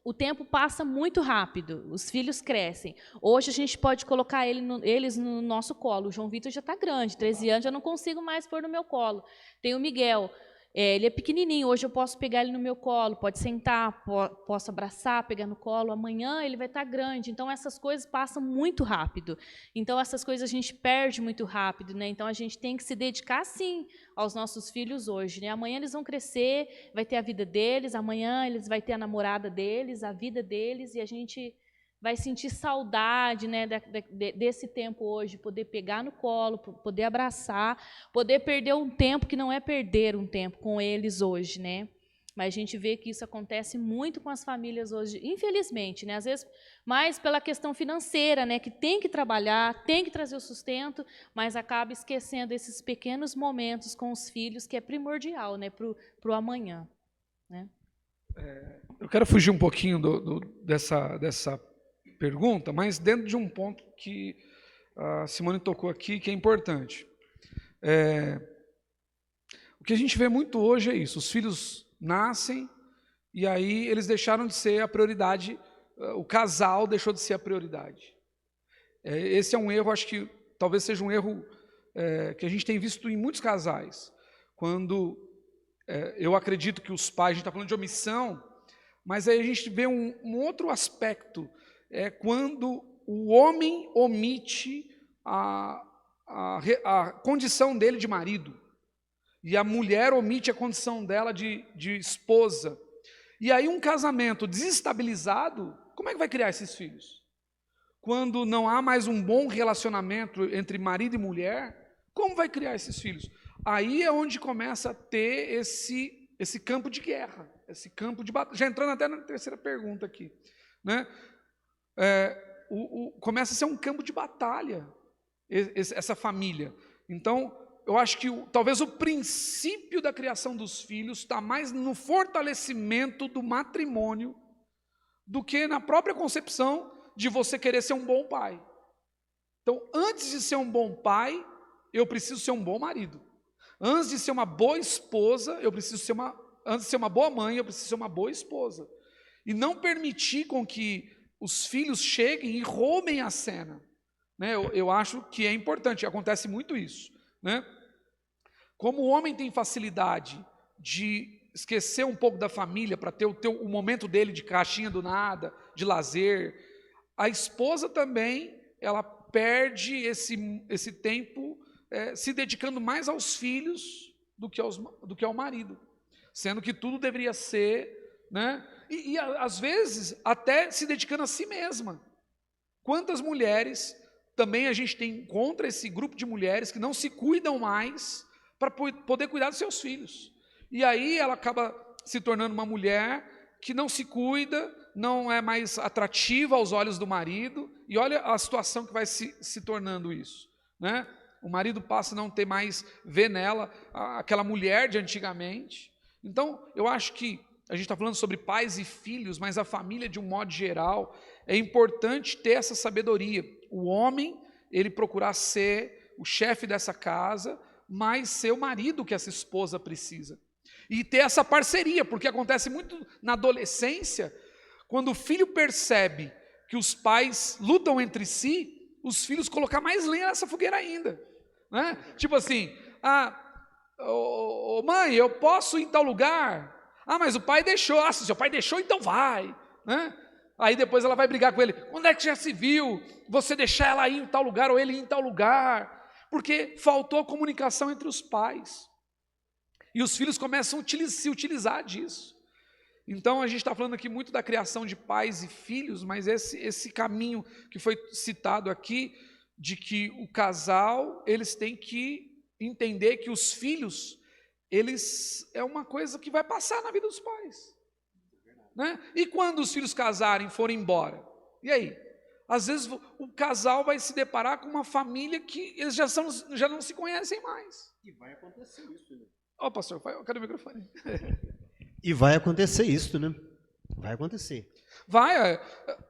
o tempo passa muito rápido, os filhos crescem. Hoje a gente pode colocar eles no nosso colo. O João Vitor já está grande, 13 anos, já não consigo mais pôr no meu colo. Tem o Miguel, ele é pequenininho, hoje eu posso pegar ele no meu colo, pode sentar, posso abraçar, pegar no colo. Amanhã ele vai estar grande, então essas coisas passam muito rápido. Então essas coisas a gente perde muito rápido, né? Então a gente tem que se dedicar, sim, aos nossos filhos hoje, né? Amanhã eles vão crescer, vai ter a vida deles, amanhã eles vão ter a namorada deles, a vida deles, e a gente vai sentir saudade, né, desse tempo hoje, poder pegar no colo, poder abraçar, poder perder um tempo que não é perder um tempo com eles hoje, né? Mas a gente vê que isso acontece muito com as famílias hoje, infelizmente, né? Às vezes mais pela questão financeira, né? Que tem que trabalhar, tem que trazer o sustento, mas acaba esquecendo esses pequenos momentos com os filhos, que é primordial, né? Pro amanhã, né? Eu quero fugir um pouquinho dessa pergunta, mas dentro de um ponto que a Simone tocou aqui, que é importante. O que a gente vê muito hoje é isso, os filhos nascem e aí eles deixaram de ser a prioridade, o casal deixou de ser a prioridade. Esse é um erro, acho que talvez seja um erro que a gente tem visto em muitos casais, quando eu acredito que os pais, a gente está falando de omissão, mas aí a gente vê um outro aspecto, quando o homem omite a condição dele de marido, e a mulher omite a condição dela de esposa. E aí um casamento desestabilizado, como é que vai criar esses filhos? Quando não há mais um bom relacionamento entre marido e mulher, como vai criar esses filhos? Aí é onde começa a ter esse campo de guerra, esse campo de batalha. Já entrando até na terceira pergunta aqui, né? Começa a ser um campo de batalha, essa família. Então, eu acho que talvez o princípio da criação dos filhos está mais no fortalecimento do matrimônio do que na própria concepção de você querer ser um bom pai. Então, antes de ser um bom pai, eu preciso ser um bom marido. Antes de ser uma boa esposa, antes de ser uma boa mãe, eu preciso ser uma boa esposa. E não permitir com que os filhos cheguem e roubem a cena. Né? Eu acho que é importante, acontece muito isso. Né? Como o homem tem facilidade de esquecer um pouco da família para ter o momento dele de caixinha do nada, de lazer, a esposa também, ela perde esse tempo se dedicando mais aos filhos do que ao marido, sendo que tudo deveria ser, né? E às vezes até se dedicando a si mesma. Quantas mulheres, também a gente encontra esse grupo de mulheres que não se cuidam mais para poder cuidar dos seus filhos. E aí ela acaba se tornando uma mulher que não se cuida, não é mais atrativa aos olhos do marido, e olha a situação que vai se tornando isso, né? O marido passa a não ter mais, ver nela aquela mulher de antigamente. Então, eu acho que a gente está falando sobre pais e filhos, mas a família de um modo geral, é importante ter essa sabedoria. O homem, ele procurar ser o chefe dessa casa, mas ser o marido que essa esposa precisa. E ter essa parceria, porque acontece muito na adolescência, quando o filho percebe que os pais lutam entre si, os filhos colocar mais lenha nessa fogueira ainda. Né? Tipo assim, mãe, eu posso ir em tal lugar? Mas o pai deixou. Se seu pai deixou, então vai. Né? Aí depois ela vai brigar com ele. Quando é que já se viu você deixar ela ir em tal lugar ou ele ir em tal lugar? Porque faltou comunicação entre os pais. E os filhos começam a se utilizar disso. Então a gente está falando aqui muito da criação de pais e filhos, mas esse caminho que foi citado aqui, de que o casal, eles têm que entender que os filhos, eles é uma coisa que vai passar na vida dos pais. Né? E quando os filhos casarem, forem embora? E aí? Às vezes o casal vai se deparar com uma família que eles já não se conhecem mais. E vai acontecer isso, né? Pastor, cadê o microfone? E vai acontecer isso, né? Vai acontecer.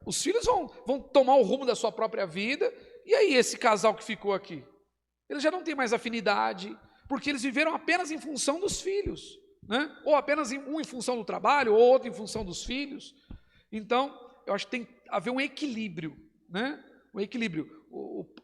Os filhos vão tomar o rumo da sua própria vida. E aí esse casal que ficou aqui? Eles já não têm mais afinidade, porque eles viveram apenas em função dos filhos, né? Ou apenas um em função do trabalho, ou outro em função dos filhos. Então, eu acho que tem que haver um equilíbrio, né? Um equilíbrio.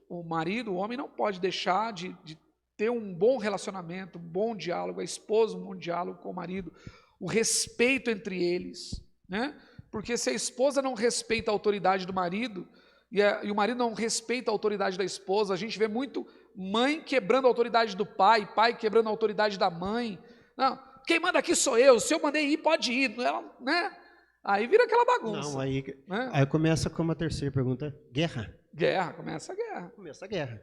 O marido, o homem não pode deixar de ter um bom relacionamento, um bom diálogo, a esposa um bom diálogo com o marido, o respeito entre eles, né? Porque se a esposa não respeita a autoridade do marido, e o marido não respeita a autoridade da esposa, a gente vê muito mãe quebrando a autoridade do pai, pai quebrando a autoridade da mãe. Não, quem manda aqui sou eu, se eu mandei ir, pode ir, né? Aí vira aquela bagunça. Não, aí né? começa com a terceira pergunta, guerra. Começa a guerra. Começa a guerra.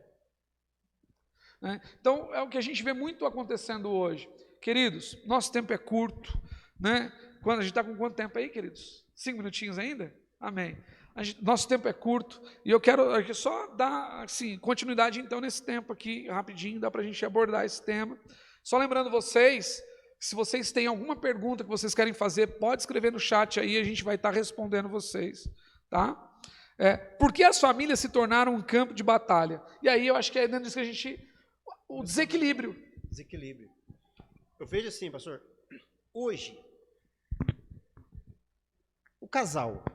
Né? Então, é o que a gente vê muito acontecendo hoje. Queridos, nosso tempo é curto, né? A gente está com quanto tempo aí, queridos? 5 minutinhos ainda? Amém. Nosso tempo é curto, e eu quero só dar assim, continuidade então nesse tempo aqui, rapidinho, dá para a gente abordar esse tema. Só lembrando vocês, se vocês têm alguma pergunta que vocês querem fazer, pode escrever no chat aí, a gente vai estar respondendo vocês. Tá? Por que as famílias se tornaram um campo de batalha? E aí eu acho que é dentro disso que a gente... O desequilíbrio. Desequilíbrio. Eu vejo assim, pastor, hoje, o casal,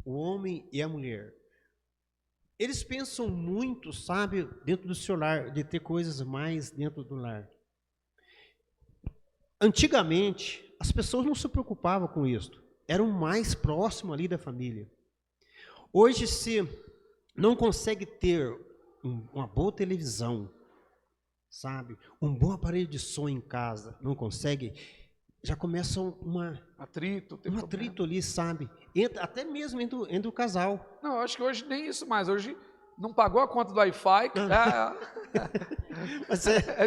o homem e a mulher, eles pensam muito, sabe, dentro do seu lar, de ter coisas mais dentro do lar. Antigamente, as pessoas não se preocupavam com isso, eram mais próximos ali da família. Hoje, se não consegue ter uma boa televisão, sabe, um bom aparelho de som em casa, não consegue, já começa um atrito ali, sabe? Até mesmo entre o casal. Não, eu acho que hoje nem isso mais. Hoje não pagou a conta do Wi-Fi,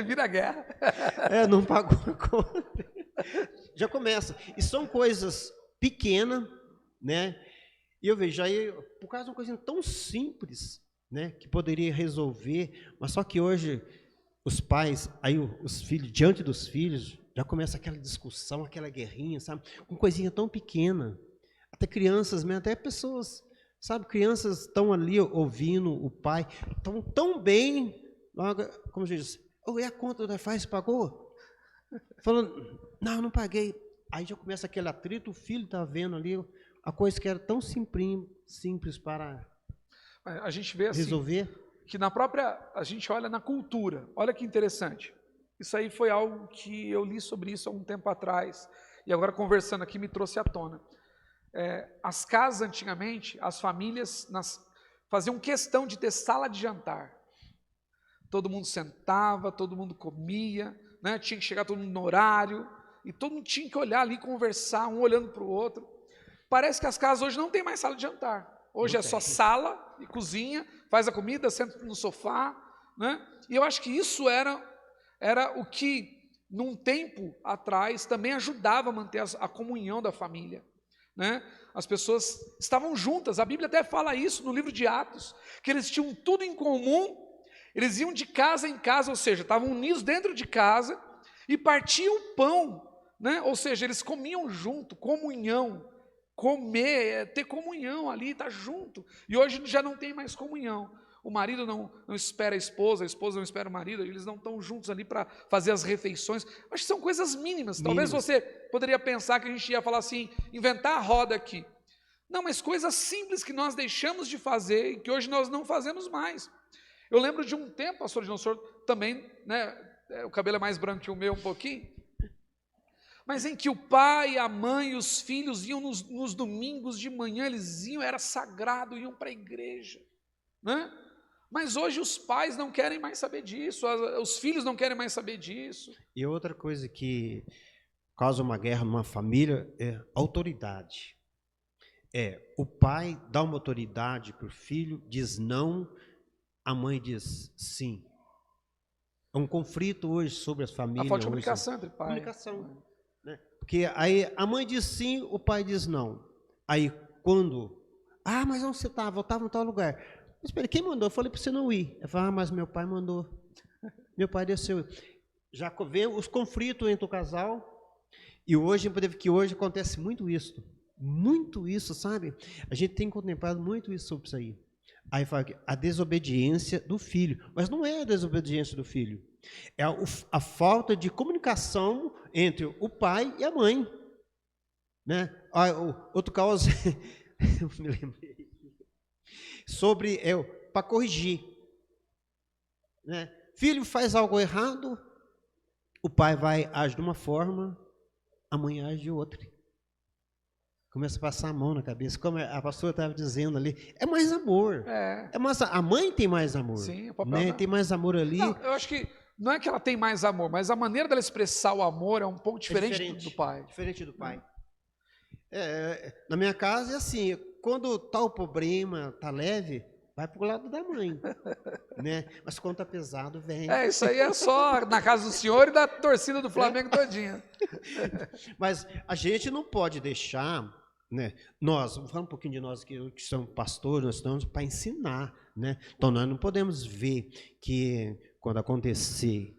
vira guerra. Não pagou a conta. Já começa. E são coisas pequenas, né? E eu vejo aí, por causa de uma coisa tão simples, né? Que poderia resolver, mas só que hoje os pais, aí os filhos, diante dos filhos, já começa aquela discussão, aquela guerrinha, sabe? Com coisinha tão pequena. Até crianças, mesmo, até pessoas, sabe? Crianças estão ali ouvindo o pai, estão tão bem, como já disse, e a conta do Wi-Fi você pagou? Falando, não paguei. Aí já começa aquele atrito, o filho está vendo ali a coisa que era tão simples para A gente vê assim, resolver. que na própria, a gente olha na cultura, olha que interessante. Isso aí foi algo que eu li sobre isso há um tempo atrás, e agora conversando aqui me trouxe à tona. As casas antigamente, as famílias faziam questão de ter sala de jantar. Todo mundo sentava, todo mundo comia, né? Tinha que chegar todo mundo no horário, e todo mundo tinha que olhar ali, conversar, um olhando para o outro. Parece que as casas hoje não tem mais sala de jantar. Hoje é só sala e cozinha, faz a comida, senta no sofá, né? E eu acho que isso era o que, num tempo atrás, também ajudava a manter a comunhão da família, né? As pessoas estavam juntas, a Bíblia até fala isso no livro de Atos, que eles tinham tudo em comum, eles iam de casa em casa, ou seja, estavam unidos dentro de casa, e partiam o pão, né? Ou seja, eles comiam junto, comunhão. Comer, ter comunhão ali, estar junto. E hoje já não tem mais comunhão. O marido não espera a esposa não espera o marido, eles não estão juntos ali para fazer as refeições. Acho que são coisas mínimas. Talvez você poderia pensar que a gente ia falar assim, inventar a roda aqui. Não, mas coisas simples que nós deixamos de fazer e que hoje nós não fazemos mais. Eu lembro de um tempo, pastor Edilon, o senhor também, né, o cabelo é mais branco que o meu um pouquinho, mas em que o pai, a mãe e os filhos iam nos domingos de manhã, eles iam, era sagrado, iam para a igreja, né? Mas hoje os pais não querem mais saber disso, os filhos não querem mais saber disso. E outra coisa que causa uma guerra numa família é autoridade. O pai dá uma autoridade para o filho, diz não, a mãe diz sim. É um conflito hoje sobre as famílias. A falta de comunicação entre pais. Comunicação. Né? Porque aí a mãe diz sim, o pai diz não. Aí quando... mas onde você estava? Eu estava em tal lugar. Mas espera, quem mandou? Eu falei para você não ir. Eu falei, mas meu pai mandou. Meu pai desceu. Já vê os conflitos entre o casal. E hoje acontece muito isso. Muito isso, sabe? A gente tem contemplado muito isso sobre isso aí. Aí fala que a desobediência do filho. Mas não é a desobediência do filho. É a falta de comunicação entre o pai e a mãe. Né? Outro caso, eu me lembrei, sobre para corrigir. Né? Filho faz algo errado, o pai age de uma forma, a mãe age de outra. Começa a passar a mão na cabeça, como a pastora estava dizendo ali, é mais amor. A mãe tem mais amor. Sim, o papel, né? né? Tem mais amor ali. Não, eu acho que não é que ela tem mais amor, mas a maneira dela expressar o amor é um pouco diferente do pai. Diferente do pai. Na minha casa é assim, quando está o problema, está leve, vai para o lado da mãe. Né? Mas quando está pesado, vem. Isso aí é só na casa do senhor e da torcida do Flamengo todinha. Mas a gente não pode deixar... Né? Nós, vamos falar um pouquinho de nós que somos pastores, nós estamos para ensinar, né? Então nós não podemos ver que quando acontecer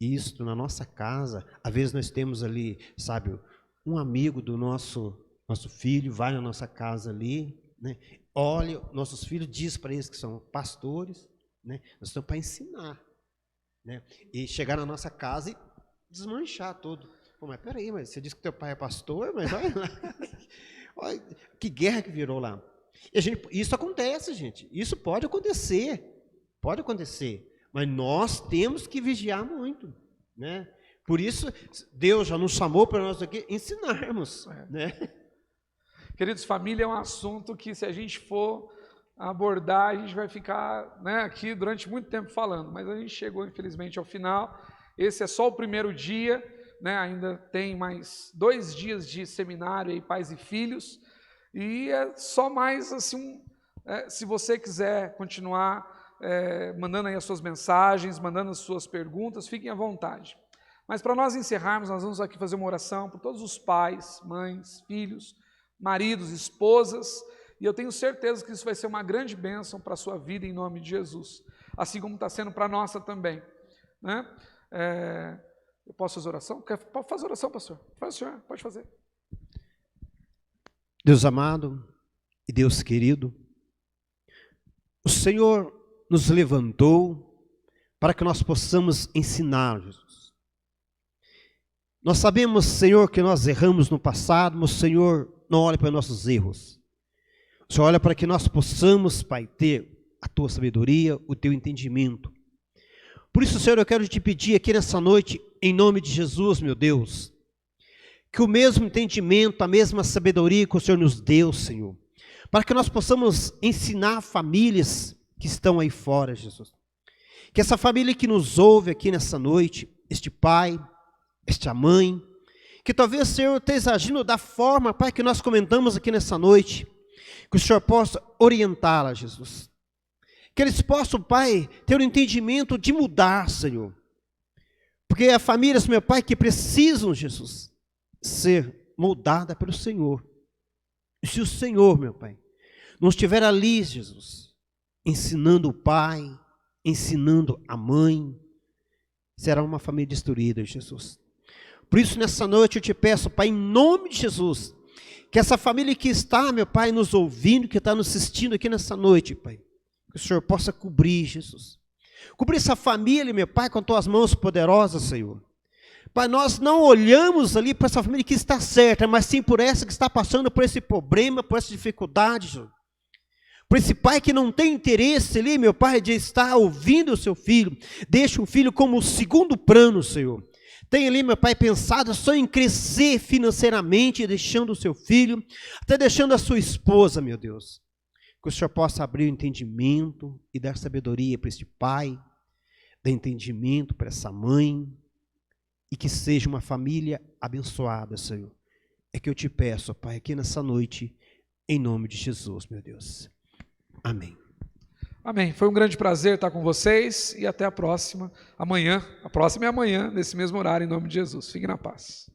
isso na nossa casa, às vezes nós temos ali, sabe, um amigo do nosso filho vai na nossa casa ali, né? Olha, nossos filhos diz para eles que são pastores, né? Nós estamos para ensinar, né? E chegar na nossa casa e desmanchar tudo. Pô, mas peraí, mas você disse que teu pai é pastor, mas olha lá. Olha, que guerra que virou lá. Isso acontece, gente. Isso pode acontecer. Pode acontecer. Mas nós temos que vigiar muito. Né? Por isso, Deus já nos chamou para nós aqui ensinarmos. Né? Queridos, família é um assunto que, se a gente for abordar, a gente vai ficar, né, aqui durante muito tempo falando. Mas a gente chegou, infelizmente, ao final. Esse é só o primeiro dia. Né, ainda tem mais 2 dias de seminário aí, pais e filhos, e é só mais assim, se você quiser continuar mandando aí as suas mensagens, mandando as suas perguntas, fiquem à vontade. Mas para nós encerrarmos, nós vamos aqui fazer uma oração por todos os pais, mães, filhos, maridos, esposas, e eu tenho certeza que isso vai ser uma grande bênção para a sua vida em nome de Jesus, assim como está sendo para a nossa também. Né? Eu posso fazer oração? Pode fazer oração, pastor. Faz, senhor, pode fazer. Deus amado e Deus querido, o Senhor nos levantou para que nós possamos ensinar, Jesus. Nós sabemos, Senhor, que nós erramos no passado, mas o Senhor não olha para nossos erros. O Senhor olha para que nós possamos, Pai, ter a Tua sabedoria, o Teu entendimento. Por isso, Senhor, eu quero te pedir aqui nessa noite, em nome de Jesus, meu Deus, que o mesmo entendimento, a mesma sabedoria que o Senhor nos deu, Senhor, para que nós possamos ensinar famílias que estão aí fora, Jesus. Que essa família que nos ouve aqui nessa noite, este pai, esta mãe, que talvez, Senhor, esteja agindo da forma, Pai, que nós comentamos aqui nessa noite, que o Senhor possa orientá-la, Jesus. Que eles possam, Pai, ter o entendimento de mudar, Senhor. Porque há famílias, meu Pai, que precisam, Jesus, ser moldada pelo Senhor. E se o Senhor, meu Pai, não estiver ali, Jesus, ensinando o pai, ensinando a mãe, será uma família destruída, Jesus. Por isso, nessa noite eu te peço, Pai, em nome de Jesus, que essa família que está, meu Pai, nos ouvindo, que está nos assistindo aqui nessa noite, Pai, que o Senhor possa cobrir, Jesus. Cobrir essa família, meu Pai, com tuas mãos poderosas, Senhor. Pai, nós não olhamos ali para essa família que está certa, mas sim por essa que está passando por esse problema, por essa dificuldade, Senhor. Por esse pai que não tem interesse ali, meu Pai, de estar ouvindo o seu filho. Deixa o filho como segundo plano, Senhor. Tem ali, meu Pai, pensado só em crescer financeiramente, deixando o seu filho, até deixando a sua esposa, meu Deus. Que o Senhor possa abrir o entendimento e dar sabedoria para este pai, dar entendimento para essa mãe, e que seja uma família abençoada, Senhor. É que eu te peço, Pai, aqui nessa noite, em nome de Jesus, meu Deus. Amém. Amém. Foi um grande prazer estar com vocês e até a próxima. Amanhã, a próxima é amanhã, nesse mesmo horário, em nome de Jesus. Fique na paz.